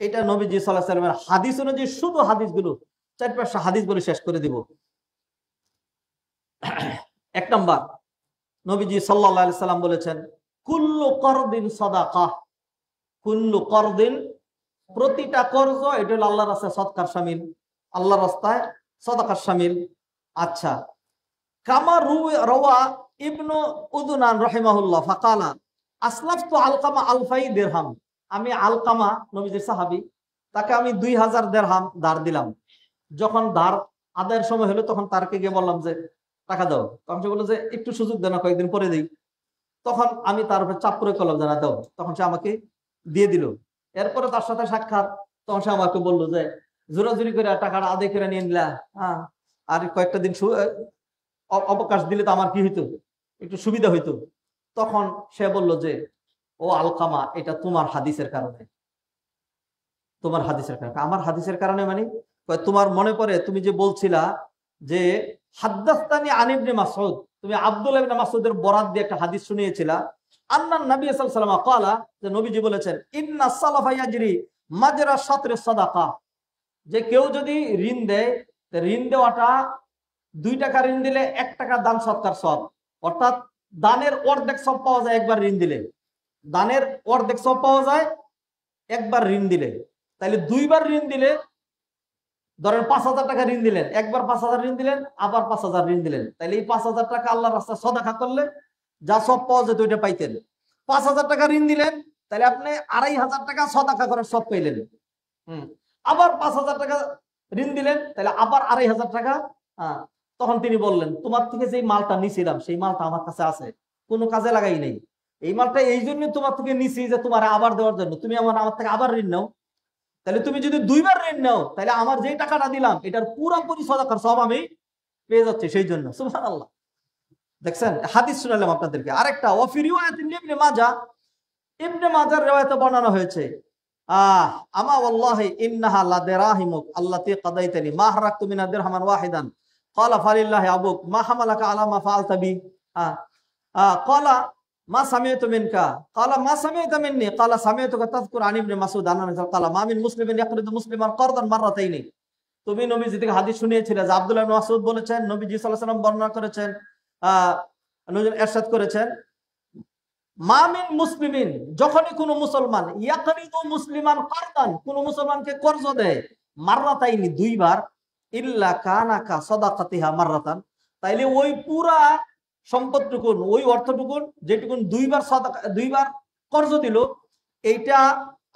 এটা নবীজি সাল্লাল্লাহু আলাইহি ওয়াসাল্লামের হাদিস অনুযায়ী, শুধু হাদিসগুলো 4-5টা হাদিস বলে শেষ করে দিব। 1 নাম্বার, নবীজি সাল্লাল্লাহু আলাইহি সাল্লাম বলেছেন, কুল্লু করদিন সাদাকাহ, কুল্লু করদিন, প্রতিটা কর্জ, এটা হলো আল্লাহর রাস্তায় সদকার শামিল, আল্লাহর রাস্তায় সদকার শামিল। আচ্ছা, কামা রওয়া ইবনু উদুনান রাহিমাহুল্লাহ ফাকালা আসলাফতু আলকামা আলফাই দিরহাম, আমি আলকামা নবীজির সাহাবী, তাকে আমি 2000 দিরহাম ধার দিলাম। যখন ধার আদায়ের সময় হলো তখন তারকে গিয়ে বললাম যে টাকা দাও। তখন সে বললো যে একটু সুযোগ দেন, কয়েকদিন পরে দিই। তখন আমি তার উপরে চাপ প্রয়োগ করলাম যে না দাও, তখন সে আমাকে দিয়ে দিল। এরপরে তার সাথে সাক্ষাৎ, তখন সে আমাকে বললো যে জোরাজুরি করে টাকাটা আদায় করে নিয়ে নিলা, হ্যাঁ, আর কয়েকটা দিন অবকাশ দিলে তো আমার কি হইতো, একটু সুবিধা হইতো। তখন সে বলল যে ও আলকামা, এটা তোমার হাদিসের কারণে, তোমার হাদিসের কারণে। আমার হাদিসের কারণে মানে তোমার মনে পড়ে তুমি যে বলছিলা যে হাদ্দাসতানি আন ইবনে মাসউদ, তুমি আব্দুল্লাহ ইবনে মাসউদের বরাত দিয়ে একটা হাদিস শুনিয়েছিলা। আন্নান নবী সাল্লাল্লাহু আলাইহি ওয়াসাল্লাম ক্বালা, যে নবীজি বলেছেন ইন্না সালাফা ইয়াজরি মাজরা শাতরি সাদাকা, যে কেউ যদি ঋণ দেয়, ঋণ দেওয়াটা 2 টাকা ঋণ দিলে 1 টাকা দান সৎকার সব, অর্থাৎ দানের অর্ধেক সব পাওয়া যায় একবার ঋণ দিলে, দানের অর্ধেক সব পাওয়া যায় একবার ঋণ দিলে। তাইলে 2 বার ঋণ দিলে, ধরেন 5000 টাকা ঋণ দিলেন, একবার 5000 ঋণ দিলেন, আবার 5000 ঋণ দিলেন, তাইলে এই 5000 টাকা আল্লাহর রাস্তায় সদাকা করলে যা সব পাওয়া যেত ওইটা পাইতেন। 5000 টাকা ঋণ দিলেন, তাহলে আপনি 2500 টাকা সদাকা করার সব পাইলেন। আবার 5000 টাকা ঋণ দিলেন, তাহলে আবার 2500 টাকা। তখন তিনি বললেন তোমার থেকে যে মালটা নিছিলাম সেই মালটা আমার কাছে আছে, কোনো কাজে লাগাই নাই। এই মালটা এই জন্য তোমার থেকে নিছি যে তোমার আবার দেওয়ার জন্য, তুমি আমার থেকে আবার ঋণ নাও। তাহলে তুমি যদি 2 বার ঋণ নাও, তাহলে আমার যে টাকাটা দিলাম এটার পুরোপুরি সদাকার সব আমি পেয়ে যাচ্ছি, সেই জন্য। সুবহানাল্লাহ, দেখছেন হাদিস শুনালাম আপনাদেরকে। আরেকটা ওয়াফি রিওয়ায়াতিন ইবনে মাজাহ, ইবনে মাজাহর রিওয়ায়াতে বর্ণনা হয়েছে আমা ওয়াল্লাহি ইন্নাহা লাদিরাহিমুক আল্লাতী কাদাইতানি মা হারাকতু মিনা দিরহামান ওয়াহিদান ক্বালা ফালিল্লাহি আবুক মা হামালাকা আলা মা ফাআলতা বি ক্বালা মা সামিআতু মিনকা ক্বালা মা সামিআতা মিন্নি ক্বালা সামিআতুকা তাযকুরু আন ইবনে মাসউদ আন্নাহু ক্বালা মা মিন মুসলিমিন ইয়াকরিদু মুসলিমান কারদান মাররাতাইনি। তুমি নবীজি থেকে হাদিস শুনিয়েছিলে যে আব্দুল্লাহ ইবনে মাসউদ বলেছেন, নবীজি সাল্লাল্লাহু আলাইহি ওয়াসাল্লাম বর্ণনা করেছেন, ইরশাদ করেছেন মামিন মুসলিমিন, যখনই কোন মুসলমান ইয়াকরিদু মুসলিমান কারদান, কোন মুসলমানকে কর্জ দেয়, মাররাতাইনি 2 বার, ইল্লা কানাকা সাদাকাতিহা মাররাতান, তাইলে ওই পুরা সম্পদটুকুন, ওই অর্থটুকুন যেটুকুন 2 বার সাদাকা, 2 বার কর্জ দিল, এইটা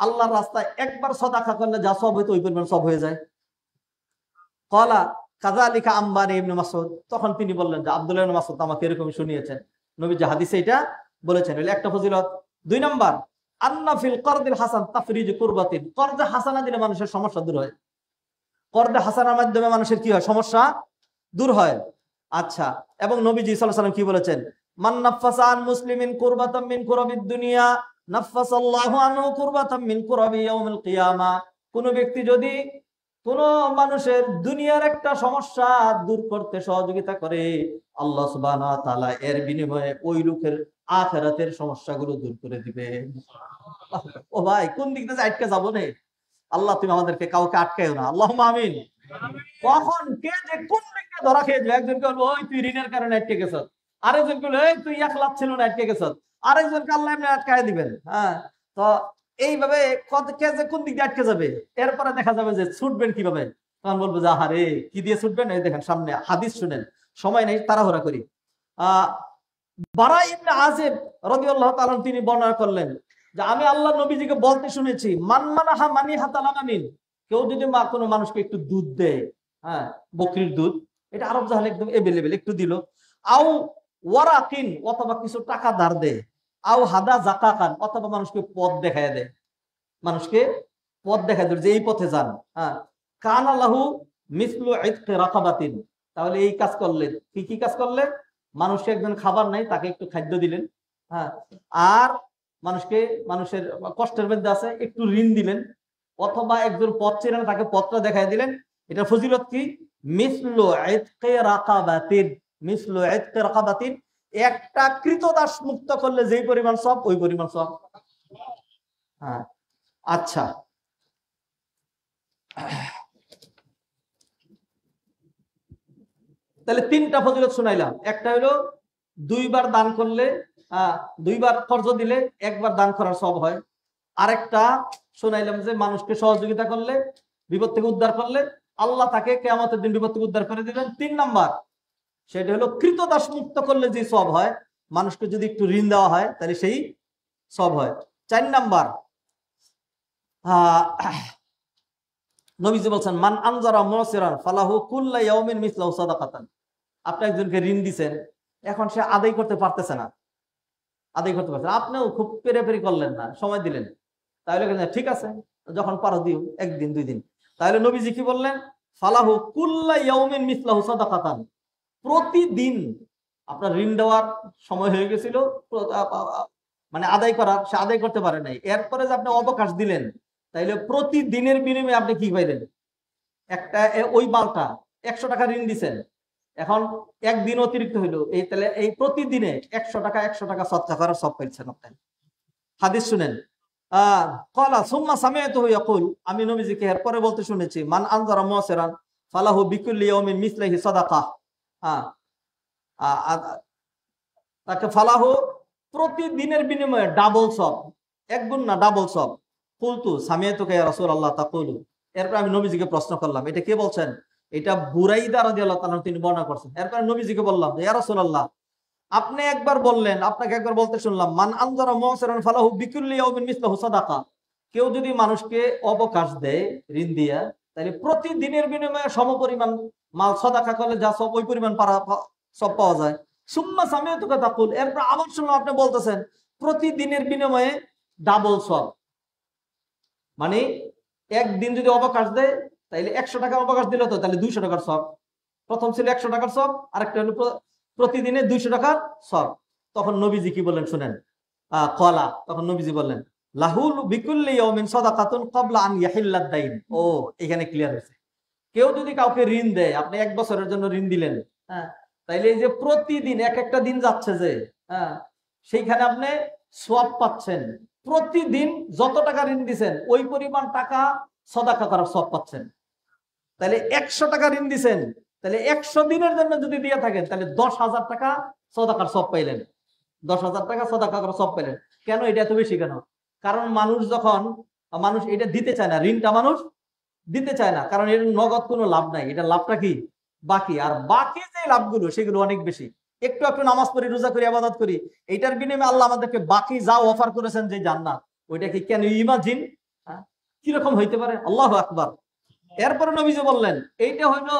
আল্লাহর রাস্তায় একবার সাদাকা করলে যা সব হইতো ওই পরিমাণ সব হয়ে যায়। ক্বালা কাযালিকা আম্বানি ইবনে মাসউদ, তখন তিনি বললেন যে আব্দুল্লাহ ইবনে মাসউদ আমাকে এরকম শুনিয়েছেন, নবীজি হাদিসে এটা বলেছেন। হলো একটা ফজিলত। 2 নাম্বার আন্না ফিল করদিল হাসান তাফরিজ কুরবাতিন, কর্জে হাসানা দিলে মানুষের সমস্যা দূর হয়। কর্জে হাসানার মাধ্যমে মানুষের কি হয়, সমস্যা দূর হয়। আচ্ছা, এবং নবীজি সাল্লাল্লাহু আলাইহি ওয়াসাল্লাম কি বলেছেন, মান নাফাসা আন মুসলিমিন কুরবাতাম মিন কুরাবিদ দুনিয়া নাফাসাল্লাহু আনহু কুরবাতাম মিন কুরাবি ইয়াউমিল কিয়ামা, কোন ব্যক্তি যদি কোন মানুষের দুনিয়ার একটা সমস্যা দূর করতে সহযোগিতা করে, আল্লাহ সুবহানাহু ওয়া তাআলা এর বিনিময়ে ওই লোকের আখিরাতের সমস্যাগুলো দূর করে দিবে। ও ভাই, কোন দিক থেকে আটকে যাবো রে? আল্লাহ তুমি আমাদেরকে কাউকে আটকায়ও না, আল্লাহুম্মা আমিন। কখন কে যে কোন দিকে ধরা খেয়ে যাবে, একজন বলবো ওই তুই ঋণের কারণে আটকে গেছ, আরেকজন বলবো এই তুই 1 লাখ ছিল না আটকে গেছ, আরেকজনকে আল্লাহ এমনি আটকায় দিবেন। তো এইভাবে কে যে কোন দিক দিয়ে আটকে যাবে, এরপরে দেখা যাবে যে ছুটবেন কিভাবে। তখন বলবো যে আহারে কি দিয়ে ছুটবেন, এই দেখেন সামনে হাদিস শুনেন, সময় নেই, তাড়াহুড়া করি। বারা ইবনে আযিব রাদিয়াল্লাহু তাআলা তিনি বর্ণনা করলেন যে আমি আল্লাহ নবীজিকে বলতে শুনেছি, মান মানাহা মানিহাতাল আমানিন, কেউ যদি কোনো মানুষকে একটু দুধ দেয়, বকরির দুধ, এটা আরব জাহালে একদম এভেলেবেল, একটু দিল, আও ওয়ারাকিন, অথবা কিছু টাকা ধার দেয়, আও হাদা জাকাকান, অথবা মানুষকে পথ দেখায় দেয়, মানুষকে পথ দেখায় দেয় যে এই পথে যান, কানা লাহু মিসলু ইতকি রাকাবাতিন, তাহলে এই কাজ করলেন, কি কাজ করলেন, মানুষকে একজন খাবার নাই তাকে একটু খাদ্য দিলেন, আর মানুষের কষ্টের মধ্যে আছে একটু ঋণ দিলেন, অথবা একজন পথ চেনেন তাকে পথটা দেখায় দিলেন। এটা ফজিলত কি, মিসলু ইতকি রাকাবাতিন, মিসলু ইতকি রাকাবাতিন, একটা কৃতদাস মুক্ত করলে যেই পরিমাণ সব ওই পরিমাণ সব। আচ্ছা, তাহলে 3টা ফজিলত শুনাইলাম। একটা হলো 2 বার দান করলে, 2 বার কর্জ দিলে 1 বার দান করার সব হয়। আরেকটা শুনাইলাম যে মানুষকে সহযোগিতা করলে, বিপদ থেকে উদ্ধার করলে আল্লাহ তাকে কিয়ামতের দিন বিপদ থেকে উদ্ধার করে দিবেন। 3 নাম্বার, সেটা হলো কৃতদাস মুক্ত করলে যে সব হয়, মানুষকে যদি একটু ঋণ দেওয়া হয় তাহলে সেই সব হয়। 4 নাম্বার, নবীজি বলছেন মান আনজারা মুসিরান ফালাহু কুল্লা ইয়াউমিন মিসলাহু সাদাকাতান। আপনি একজনকে ঋণ দিবেন, এখন সে আদায় করতে পারতেছে না, আপনিও খুব পেরেপেরি করলেন না, সময় দিলেন, তাহলে ঠিক আছে যখন পারো দিও, 1 দিন 2 দিন। তাহলে নবীজি কি বললেন? ফালাহু কুল্লা ইয়াউমিন মিসলাহু সাদাকাতান, প্রতিদিন আপনার ঋণ দেওয়ার সময় হয়ে গেছিল, মানে আদায় করার, সে আদায় করতে পারে নাই, এরপরে যে আপনি অবকাশ দিলেন, তাইলে প্রতিদিনের বিনিময়ে আপনি কি পাইলেন? একটা ওই মালটা 100 টাকা ঋণ দিচ্ছেন, এখন 1 দিন অতিরিক্ত হইলো, এই তাহলে এই প্রতিদিনে 100 টাকা সদকা করার সব পাইছেন আপনি। হাদিস শুনেন, ক্বালা সুম্মা সামি'তুহু ইয়াকুল, আমি নবীজিকে এরপরে বলতে শুনেছি মান আনজারা মুসিরান ফালাহু বিকুল্লি ইয়াউমিন মিসলিহি সাদাকা, তাকে ফালাহু প্রতিদিনের বিনিময়ে ডাবল সব, 1 গুণ না ডাবল সব। কুলতু সামি'তুকা ইয়া রাসূলুল্লাহ তাকুলু, এরপর আমি নবীজিকে প্রশ্ন করলাম, এটা কে বলছেন? এটা বুরাইদা রাদিয়াল্লাহু তাআলা তিনি বর্ণনা করছেন। এরপর নবীজিকে বললাম, ইয়া রাসূলুল্লাহ, আপনি একবার বললেন, আপনাকে একবার বলতে শুনলাম মান আনজারা মুসিরান ফালাহু বিকুল্লি ইয়াউমিন মিসলিহি সাদাকা, কেউ যদি মানুষকে অবকাশ দেয় ঋণ দিয়া, তাহলে প্রতিদিনের বিনিময়ে সমপরিমাণ মাল সাদাকা করলে যা সব ওই পরিমাণ সব পাওয়া যায়। সুম্মা সামি'তুকা তাকুল, এরপর আবার শুনলাম আপনি বলতেছেন প্রতিদিনের বিনিময়ে ডাবল সব, মানে 1 দিন যদি অবকাশ দেয় তাহলে 100 টাকা অবকাশ দিল, তো তাহলে 200 টাকার সব। প্রথম ছিল 100 টাকার সব, আরেকটা হলো প্রতিদিনে 200 টাকার সব। তখন নবীজি কি বললেন শুনেন, ক্বালা, তখন নবীজি বললেন লাহুল বিকুল্লি ইয়াউমিন সাদাকাতুন ক্বাবলা আন ইয়াহিল্লাদ দাইন। ও, এখানে ক্লিয়ার হয়েছে, কেউ যদি কাউকে ঋণ দেয়, আপনি 1 বছরের জন্য ঋণ দিলেন, হ্যাঁ, তাইলে এই যে প্রতিদিন এক একটা দিন যাচ্ছে যে, হ্যাঁ, সেইখানে আপনি সওয়াব পাচ্ছেন, প্রতিদিন যত টাকা ঋণ দিছেন ওই পরিমাণ টাকা সাদাকা করার সওয়াব পাচ্ছেন। তাহলে 100 টাকা ঋণ দিছেন, তাহলে 100 দিনের জন্য যদি দিয়ে থাকেন তাহলে 10,000 টাকা সাদাকার সওয়াব পাইলেন, 10,000 টাকা সাদাকা করার সওয়াব পাইলেন। কেন এটা এত বেশি কেন? কারণ মানুষ এটা দিতে চায় না, ঋণটা মানুষ দিতে চায় না, কারণ এর নগদ কোনো লাভ নাই, এটা লাভটা কি বাকি, আর বাকি যে লাভগুলো সেগুলো অনেক বেশি। একটু একটু নামাজ পড়ি, রোজা করি, ইবাদত করি, এইটার বিনিময়ে আল্লাহ আমাদেরকে বাকি যা অফার করেছেন যে জান্নাত, ওইটা কি কেন ইমাজিন কিরকম হইতে পারে? আল্লাহু আকবার। এরপরে নবীজি বললেন এইটা হইল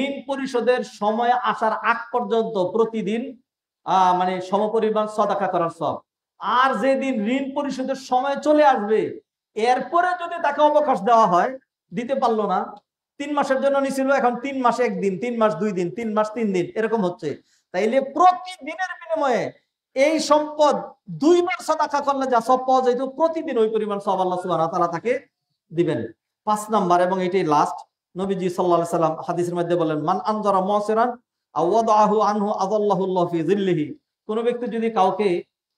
ঋণ পরিশোধের সময় আসার আগ পর্যন্ত প্রতিদিন মানে সমপরিমাণ সাদাকা করার সব। আর যেদিন ঋণ পরিশোধের সময় চলে আসবে, এরপরে যদি তাকে অবকাশ দেওয়া হয়, দিতে পারলো না, 3 মাসের জন্য নিছিল, এখন 3 মাসে 1 দিন, 3 মাস 2 দিন, 3 মাস 3 দিন এরকম হচ্ছে, তাইলে প্রতিদিনের বিনিময়ে এই সম্পদ 2 বার সাদাকা করলে যা সব পাওয়া যাইতো, প্রতিদিন ওই পরিমাণ সব আল্লাহ সুবহানাহু ওয়া তাআলা তাকে দিবেন। 5 নাম্বার, এবং এটাই লাস্ট, নবীজি সাল্লাল্লাহু আলাইহি সাল্লাম হাদিসের মধ্যে বলেন মান আনজারা মুসিরান আও ওয়াদাহু আনহু আযাল্লাহুল্লাহু ফি যিল্লিহি, কোন ব্যক্তি যদি কাউকে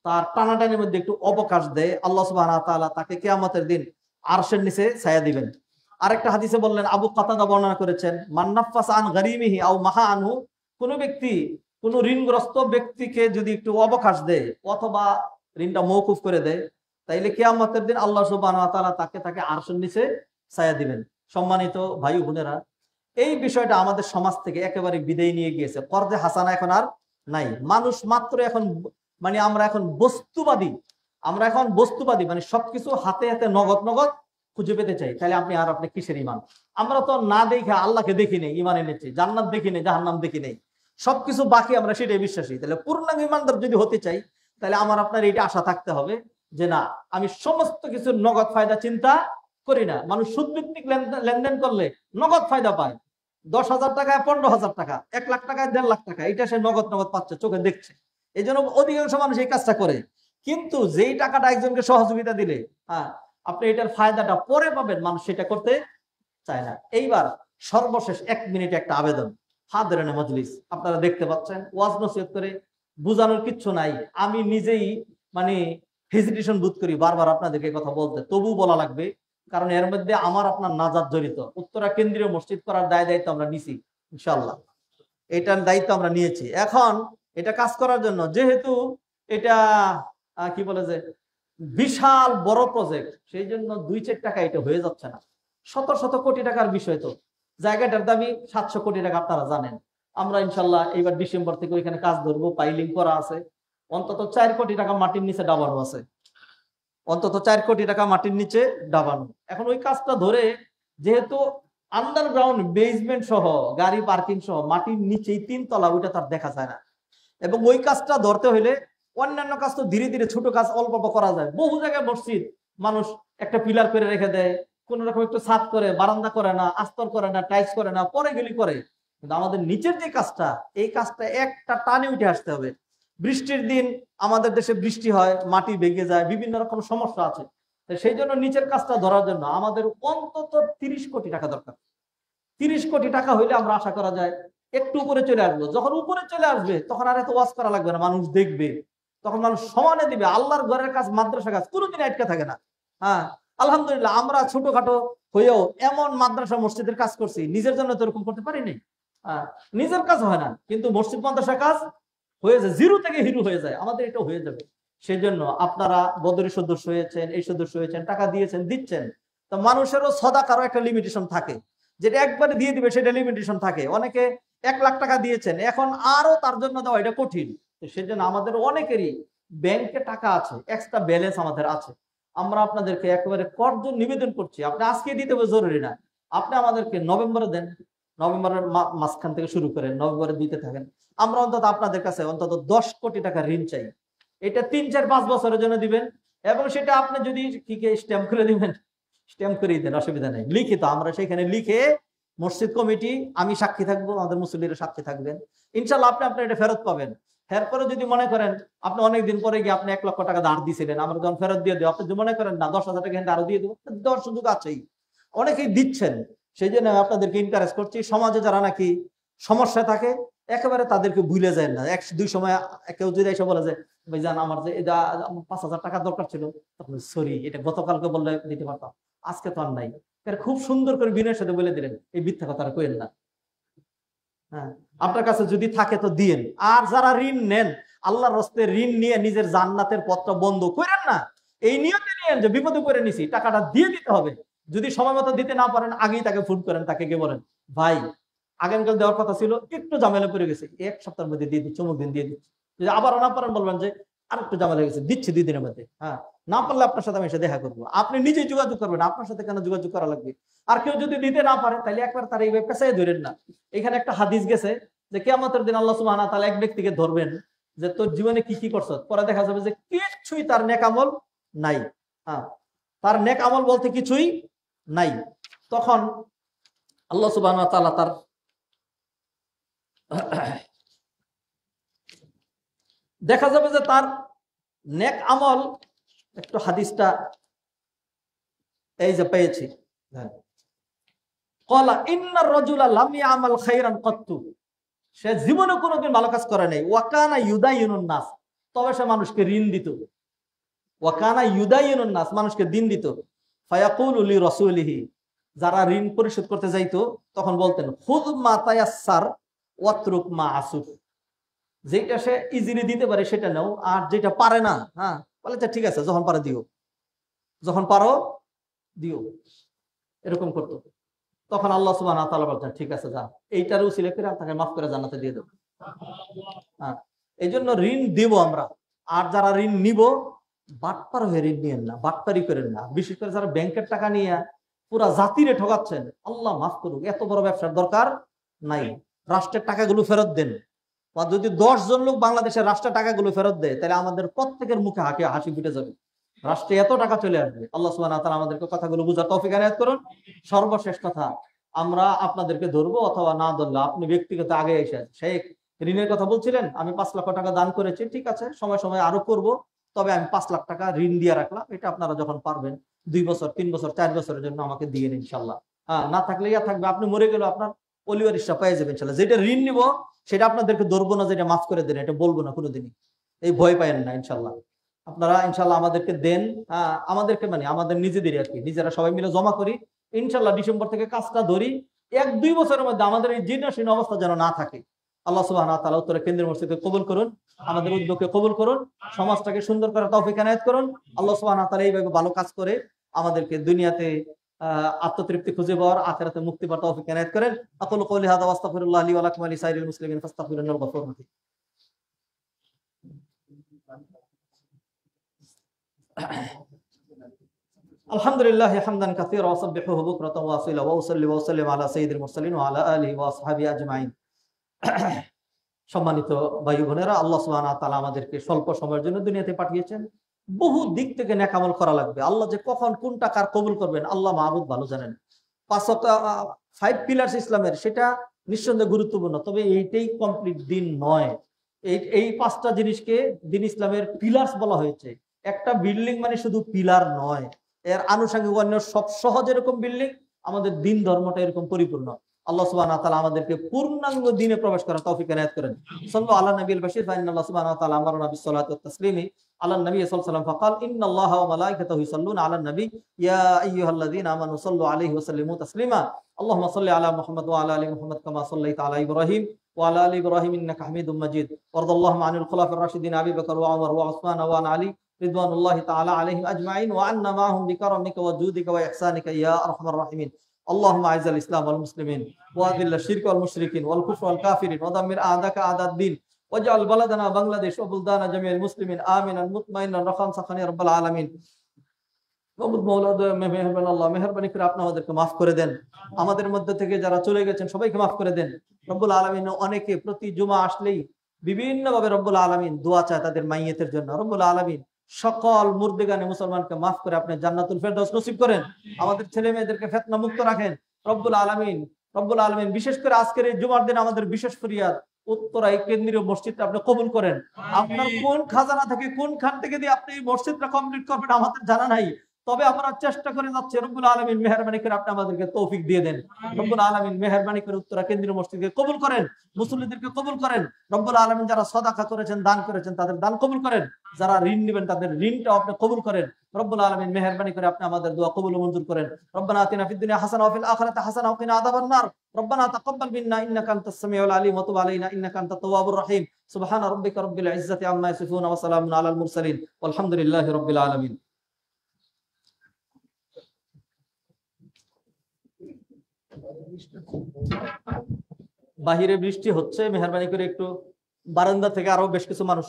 তার টানাটানির মধ্যে একটু অবকাশ দেয়, আল্লাহ সুবহানাহু ওয়া তাআলা তাকে কিয়ামতের দিন আরশের নিচে ছায়া দিবেন। আরেকটা হাদিসে বললেন, আবু কাতাদা বর্ণনা করেছেন মান নাফাসা আন গারিমিহি আও মাহা আনহু, কোন ব্যক্তি কোন ঋণগ্রস্ত ব্যক্তিকে যদি একটু অবকাশ দেয় অথবা ঋণটা মওকুফ করে দেয়, তাইলে কিয়ামতের দিন আল্লাহ সুবহানাহু ওয়া তাআলা তাকে আরশের নিচে ছায়া দিবেন। সম্মানিত ভাই বোনেরা, এই বিষয়টা আমাদের সমাজ থেকে একেবারে বিদায় নিয়ে গিয়েছে, কর্জে হাসানা এখন আর নাই। মানুষ মাত্র এখন মানে আমরা এখন বস্তুবাদী, মানে সবকিছু হাতে হাতে নগদ নগদ খুঁজে পেতে চাই। তাহলে আপনি কিসের ইমান? আমরা তো না দেখে আল্লাহকে দেখি নেই, ইমান এনেছি, জান্নাত দেখি নেই, জাহান্নাম দেখি নেই, সবকিছু বাকি, আমরা সেটাই বিশ্বাসী। তাহলে পূর্ণাঙ্গ ইমানদার যদি হতে চাই, তাহলে আপনার এইটা আশা থাকতে হবে যে না, আমি সমস্ত কিছু নগদ ফায়দা চিন্তা করি না। মানুষ সুদভিত্তিক লেনদেন করলে নগদ ফায়দা পায়, 10,000 টাকায় 15,000 টাকা, 1 লাখ টাকায় 1.5 লাখ টাকা, এটা সে নগদ পাচ্ছে, চোখে দেখছে। এই জন্য অধিকাংশ মানুষ এই কাজটা করে। কিন্তু যেই টাকাটা একজনকে সহযোগিতা দিলে, আপনি এটার ফায়দাটা পরে পাবেন, মানুষ সেটা করতে চায় না। এইবার সর্বশেষ 1 মিনিটে একটা আবেদন, হাদিরানে মজলিস, আপনারা দেখতে পাচ্ছেন ওয়াজ নসিহত করে বুঝানোর কিচ্ছু নাই, আমি নিজেই মানে হেজিটেশন বোধ করি বারবার আপনাদেরকে কথা বলতে, তবু বলা লাগবে, কারণ এর মধ্যে আমার আপনার নাজাত জড়িত। উত্তরা কেন্দ্রীয় মসজিদ করার দায়িত্ব আমরা নিছি, ইনশাআল্লাহ এটার দায়িত্ব আমরা নিয়েছি। এখন এটা কাজ করার জন্য, যেহেতু এটা কি বলে যে বিশাল বড় প্রজেক্ট, সেই জন্য 2-4 টাকা এটা হয়ে যাচ্ছে না, শত শত কোটি টাকার বিষয়। তো জায়গাটার দামি 700 কোটি টাকা, আপনারা জানেন। আমরা ইনশাল্লাহ এবার ডিসেম্বর থেকে ওইখানে কাজ ধরবো, পাইলিং করা আছে, অন্তত 4 কোটি টাকা মাটির নিচে ডাবানো আছে, অন্তত 4 কোটি টাকা মাটির নিচে ডাবানো। এখন ওই কাজটা ধরে, যেহেতু আন্ডারগ্রাউন্ড বেসমেন্ট সহ গাড়ি পার্কিং সহ মাটির নিচেই 3 তলা, ওইটা তার দেখা যায় না। এবং ওই কাজটা ধরতে হইলে অন্যান্য কাজ তো ধীরে ধীরে ছোট কাজ অল্প অল্প করা যায়। বহু জায়গায় মসজিদ মানুষ একটা পিলার করে রেখে দেয়, কোন রকম একটু ছাদ করে, বারান্দা করে না, আস্তর করে না, টাইলস করে না, পরে গেলি করে। কিন্তু আমাদের নিচের যে কাজটা, এই কাজটা একটা টানে উঠে আসতে হবে। বৃষ্টির দিন আমাদের দেশে বৃষ্টি হয়, মাটি ভেঙে যায়, বিভিন্ন রকম সমস্যা আছে। সেই জন্য নিচের কাজটা ধরার জন্য আমাদের অন্তত 30 কোটি টাকা দরকার। 30 কোটি টাকা হইলে আমরা আশা করা যায় একটু উপরে চলে আসবো। যখন উপরে চলে আসবে তখন আর এত ওয়াজ করা লাগবে না, মানুষ দেখবে, তখন মানুষ সমানে দিবে। আল্লাহর ঘরের কাজ, মাদ্রাসা কাজ কোনোদিন আটকে থাকে না। হ্যাঁ, আলহামদুলিল্লাহ আমরা ছোটখাটো হয়েও এমন মাদ্রাসা মসজিদের কাজ করছি, নিজের জন্য তো এরকম করতে পারিনি। হ্যাঁ, নিজের কাজ হয় না, কিন্তু মসজিদ মাদ্রাসা কাজ হয়ে যায়, জিরো থেকে হিরো হয়ে যায়। আমাদের এটা হয়ে যাবে। সেই জন্য আপনারা বদরি সদস্য হয়েছেন, এই সদস্য হয়েছেন, টাকা দিয়েছেন, দিচ্ছেন। তো মানুষেরও সদাকারও একটা লিমিটেশন থাকে, যেটা একবারে দিয়ে দিবে সেটা লিমিটেশন থাকে। অনেকে 1 লাখ টাকা দিয়েছেন, এখন আরো তার জন্য দেওয়া এটা কঠিন। সেই জন্য আমাদের অনেকেরই ব্যাংকে টাকা আছে, এক্সট্রা ব্যালেন্স আমাদের আছে। আমরা আপনাদেরকে একেবারে করজোড়ে নিবেদন করছি, আপনি আজকে দিতে হবে জরুরি না, আপনি আমাদেরকে নভেম্বরে দেন, নভেম্বরের মাঝখান থেকে শুরু করেন, নভেম্বরে দিতে থাকেন। আমরা অন্তত আপনাদের কাছে অন্তত 10 কোটি টাকা ঋণ চাই। এটা 3, 4, 5 বছরের জন্য দিবেন, এবং সেটা আপনি যদি কি স্ট্যাম্প করে দিবেন, স্ট্যাম্প করে দেন, অসুবিধা নেই। লিখিত আমরা সেখানে লিখে, মসজিদ কমিটি, আমি সাক্ষী থাকবো, আমাদের মুসল্লিরা সাক্ষী থাকবেন, ইনশাল্লাহ আপনি আপনার এটা ফেরত পাবেন। এরপরে যদি মনে করেন আপনি অনেকদিন পরে গিয়ে আপনি 1 লক্ষ টাকা ধার দিয়েছিলেন, আমরা যখন ফেরত দিয়ে দেবো, আপনি যদি মনে করেন না 10,000 টাকা আরো দিয়ে দেবো, দেওয়ার সুযোগ আছেই, অনেকেই দিচ্ছেন। সেই জন্য আপনাদেরকে এনকারেজ করছি, সমাজে যারা নাকি সমস্যা থাকে একেবারে তাদেরকে ভুলে যায় না। 1-2 সময় কেউ যদি এসে বলে যে ভাইজান আমার যে এটা 5,000 টাকা দরকার ছিল, তখন সরি, এটা গতকালকে বললে দিতে পারতাম, আজকে তো আর নাই। খুব সুন্দর করে বিনয়ের সাথে বলে দিলেন, এই মিথ্যা কথা কইেন না। হ্যাঁ, আপনার কাছে যদি থাকে তো দিয়েন। আর যারা ঋণ নেন, আল্লাহর রাস্তায় ঋণ নিয়ে নিজের জান্নাতের পথটা বন্ধ করেন না। এই নিয়তে নিয়েন যে বিপদে করে নিছি, টাকাটা দিয়ে দিতে হবে। যদি সময় মতো দিতে না পারেন, আগেই তাকে ফোন করেন, তাকে গিয়ে বলেন ভাই আগামীকাল দেওয়ার কথা ছিল, একটু ঝামেলা পড়ে গেছে, 1 সপ্তাহের মধ্যে দিয়ে দিচ্ছি, অমুক দিন দিয়ে দিচ্ছি। যদি আবার না পারেন, বলবেন যে আর একটু ঝামেলা গেছে, দিচ্ছি 2 দিনের মধ্যে। হ্যাঁ, না পারলে আপনার সাথে আমি এসে দেখা করবো। আপনি নিজেই যোগাযোগ করবেন, আপনার সাথে কেন যোগাযোগ করা লাগবে? আর কেউ যদি দিতে না পারে, তাহলে একবার তার এইভাবে পেছায় ধরেন না। এখানে একটা হাদিস গেছে যে কিয়ামতের দিন আল্লাহ সুবহানাহু ওয়া তাআলা এক ব্যক্তিকে ধরবেন যে তোর জীবনে কি কি করছ, পরে দেখা যাবে যে কিছুই তার নেক আমল নাই। হ্যাঁ, তার নেক আমল বলতে কিছুই নাই। তখন আল্লাহ সুবহানাহু ওয়া তাআলা তার দেখা যাবে যে তার নেক আমল, একটু হাদিসটা এই যে পেয়েছি, ক্বালা ইন্নার রাজুলা লাম ইয়ামাল খায়রান কাত্তু, সে জীবনে কোনোদিন ভালো কাজ করে নাই। ওয়া কানা ইউদাইয়িনুন নাস, তবে সে মানুষকে ঋণ দিত। ওয়া কানা ইউদাইয়িনুন নাস, মানুষকে দিন দিত। ফায়াকুলু লি রাসূলিহি, যারা ঋণ পরিশোধ করতে যাইতো তখন বলতেন খুয মা তায়াসসার ওয়াতরুক মা আসুর, যেটা সে ইজিলি দিতে পারে সেটা নাও, আর যেটা পারে না, হ্যাঁ বলে ঠিক আছে, যখন পারো দিও, যখন পারো দিও, এরকম করতো। তখন আল্লাহ সুবহানাহু ওয়া তাআলা বলতেন ঠিক আছে, যা, এইটার উসিলা করে তাকে মাফ করে জান্নাতে দিয়ে দেব। হ্যাঁ, এই জন্য ঋণ দিব আমরা। আর যারা ঋণ নিব, বাটপার হয়ে ঋণ নিয়েন না, বাটপারি করেন না। বিশেষ করে যারা ব্যাংকের টাকা নিয়ে পুরা জাতিরে ঠকাচ্ছেন, আল্লাহ মাফ করুক, এত বড় ব্যবসার দরকার নাই। রাষ্ট্রের টাকাগুলো ফেরত দেন। বা যদি 10 জন লোক বাংলাদেশের রাষ্ট্রের টাকাগুলো ফেরত দেয়, তাহলে আমাদের প্রত্যেকের মুখে হাসি ফুটে যাবে, রাষ্ট্রে এত টাকা চলে আসবে। আল্লাহ সুবহানাহু ওয়া তাআলা আমাদেরকে কথাগুলো বুঝার তৌফিক এনায়েত করুন। সর্বশেষ কথা, আমরা আপনাদেরকে ধরবো অথবা না ধরলে আপনি ব্যক্তিগত আগে এসে, শেখ ঋণের কথা বলছিলেন, আমি 5 লক্ষ টাকা দান করেছি, ঠিক আছে, সময় সময় আরো করব, তবে আমি 5 লাখ টাকা ঋণ দিয়ে রাখলাম, এটা আপনারা যখন পারবেন 2 বছর 3 বছর 4 বছরের জন্য আমাকে দিয়ে নিন ইনশাল্লাহ। হ্যাঁ, না থাকলে ইয়া থাকবে, আপনি মরে গেলেও আপনার পরিবারিসটা পেয়ে যাবেন ইনশাল্লাহ। যেটা ঋণ নিব সেটা আপনাদেরকে ধরবো না, যেটা মাফ করে দেন এটা বলবো না কোনোদিনই, এই ভয় পায়েন না ইনশাল্লাহ। আপনারা ইনশাল্লাহ আমাদেরকে দেন, আমাদেরকে মানে আমাদের নিজেদেরই আর কি, নিজেরা সবাই মিলে জমা করি, ইনশাল্লাহ ডিসেম্বর থেকে কাজটা ধরি। 1-2 বছরের মধ্যে আমাদের এই জীর্ণশীর্ণ অবস্থা যেন না থাকে। আল্লাহ সুবহানাহু ওয়া তাআলা উত্তরে কেন্দ্রীয় মসজিদকে কবুল করুন, আমাদের উদ্যোগকে কবুল করুন, সমাজটাকে সুন্দর করার তৌফিক এনায়েত করুন। আল্লাহ সুবহানাহু ওয়া তাআলা এইভাবে ভালো কাজ করে আমাদেরকে দুনিয়াতে আত্মতৃপ্তি খুঁজে পাওয়ার, আখিরাতে মুক্তি পাওয়ার তৌফিক এনায়েত করেন। আকুলু কওলি হাযা ওয়া আস্তাগফিরুল্লাহ লি ওয়া লাকুম ওয়া লিসাইরিল মুসলিমিন ফাস্তাগফিরুহু ইন্নাহু গফুরুর রাহিম। আলহামদুলিল্লাহ হামদান কাসীরা ওয়া সাব্বিহুহু বুকরাতান ওয়া আসীলা ওয়া উসাল্লি ওয়া উসাল্লিমু আলা সাইয়্যিদিল মুরসালিন ওয়া আলা আলিহি ওয়া আসহাবিহি আজমাইন। সম্মানিত ভাই বোনেরা, আল্লাহ সুবহানাহু ওয়া তাআলা আমাদেরকে স্বল্প সময়ের জন্য দুনিয়াতে পাঠিয়েছেন। বহু দিক থেকে নেক আমল করা লাগবে। আল্লাহ যে কখন কোনটা কার কবুল করবেন আল্লাহ মাহবুব ভালো জানেন। 5 পিলার্স ইসলামের, সেটা নিঃসন্দেহে গুরুত্বপূর্ণ, তবে এইটাই কমপ্লিট দিন নয়। এই 5টা জিনিসকে দিন ইসলামের পিলার্স বলা হয়েছে। একটা বিল্ডিং মানে শুধু পিলার নয়, এর আনুষঙ্গিক অন্য সব সহজ এরকম বিল্ডিং, আমাদের দিন ধর্মটা এরকম পরিপূর্ণ। আল্লাহ সুবহানাহু ওয়া তাআলা আমাদেরকে পূর্ণাঙ্গ দ্বীনে প্রবেশ করার তৌফিক এনায়েত করেন। সাল্লাল্লাহু আলা নবিয়িল বাশির ফা ইন্নাল্লাহ সুবহানাহু ওয়া তাআলা আমারানা বিস-সালাতি ওয়াত-তাসলিমি আলা নবী সাল্লাল্লাহু আলাইহি ওয়াসাল্লাম ফাকাল ইন্নাল্লাহা ওয়া মালাইকাতাহু ইউসাল্লুনা আলান নবী ইয়া আইয়ুহাল্লাযীনা আমানু সাল্লু আলাইহি ওয়া সাল্লিমু তাসলিমা আল্লাহুম্মা সাল্লি আলা মুহাম্মাদ ওয়া আলা আলি মুহাম্মাদ কামা সাল্লাইতা আলা ইব্রাহিম ওয়া আলা আলি ইব্রাহিম ইন্নাকা হামিদুম মাজিদ ওয়ারদাল্লাহু আনিল খুলাফার রাশিদিন আবী বকর ওয়া ওমর ওয়া উসমান ওয়া আলী রিদওয়ানুল্লাহি তাআলা আলাইহিম আজমাইন ওয়া আন্না মা'হুম বিকারামিকা ওয়া জুদিকা ওয়া ইহসানিকা ইয়া আরহামার রাহিমিন। اللهم اعز الاسلام والمسلمين واذل الشرك والمشركين والكفر والكافرين ودمر اعداءك اعداء الدين واجعل بلدنا بنغلاديش وبلدان جميع المسلمين امنا مطمئنا رخاء سخاء يا رب العالمين। মেহেরবানি করে আপনি আমাদেরকে মাফ করে দেন। আমাদের মধ্যে থেকে যারা চলে গেছেন সবাইকে মাফ করে দেন। রব্বুল আলামিন অনেকে প্রতি জুমা আসলেই বিভিন্ন ভাবে রব্বুল আলামিন দোয়া চায় তাদের মাইয়েতের জন্য। রব্বুল আলামিন সকল মুর্দেগানে মুসলমানকে মাফ করে আপনি জান্নাতুল ফেরদাউস নসিব করেন। আমাদের ছেলে মেয়েদেরকে ফিতনা মুক্ত রাখেন রব্বুল আলামিন। বিশেষ করে আজকের এই জুমার দিন আমাদের বিশেষ ফরিয়াদ, উত্তরায় কেন্দ্রীয় মসজিদটা আপনি কবুল করেন। আপনার কোন খাজানা থেকে কোন খান থেকে দিয়ে আপনি এই মসজিদটা কমপ্লিট করবেন আমাদের জানা নাই, তবে আমরা চেষ্টা করে যাচ্ছি। রব্বুল আলামিন মেহেরবানি করে আপনি আমাদেরকে তৌফিক দিয়ে দেন। রব্বুল আলামিন মেহেরবানি করে উত্তরা কেন্দ্রীয় মসজিদকে কবুল করেন, মুসল্লিদেরকে কবুল করেন। রব্বুল আলামিন যারা সাদাকা করেছেন, দান করেছেন, তাদের দান কবুল করেন। যারা ঋণ নেবেন তাদের ঋণটা আপনি কবুল করেন। রব্বুল আলামিন মেহেরবানি করে আপনি আমাদের দোয়া কবুল ও মঞ্জুর করেন। রব্বানা আতিনা ফিদ দুনিয়া হাসানাহ ওয়া ফিল আখিরাতি হাসানাহ ওয়া কিনা আযাবান নার। রব্বানা তাকাব্বাল মিন্না ইন্নাকা আনতাস সামিউল আলিম ওয়া তুব আলাইনা ইন্নাকা আনতাত তাওয়াবুর রহিম। সুবহানা রাব্বিকা রাব্বিল ইজ্জাতি আম্মা ইয়াসিফুন ওয়া সালামুন আলাল মুরসালিন ওয়ালহামদুলিল্লাহি রাব্বিল আলামিন। বাহিরে বৃষ্টি হচ্ছে, মেহেরবানি করে একটু বারান্দা থেকে আরো বেশ কিছু মানুষ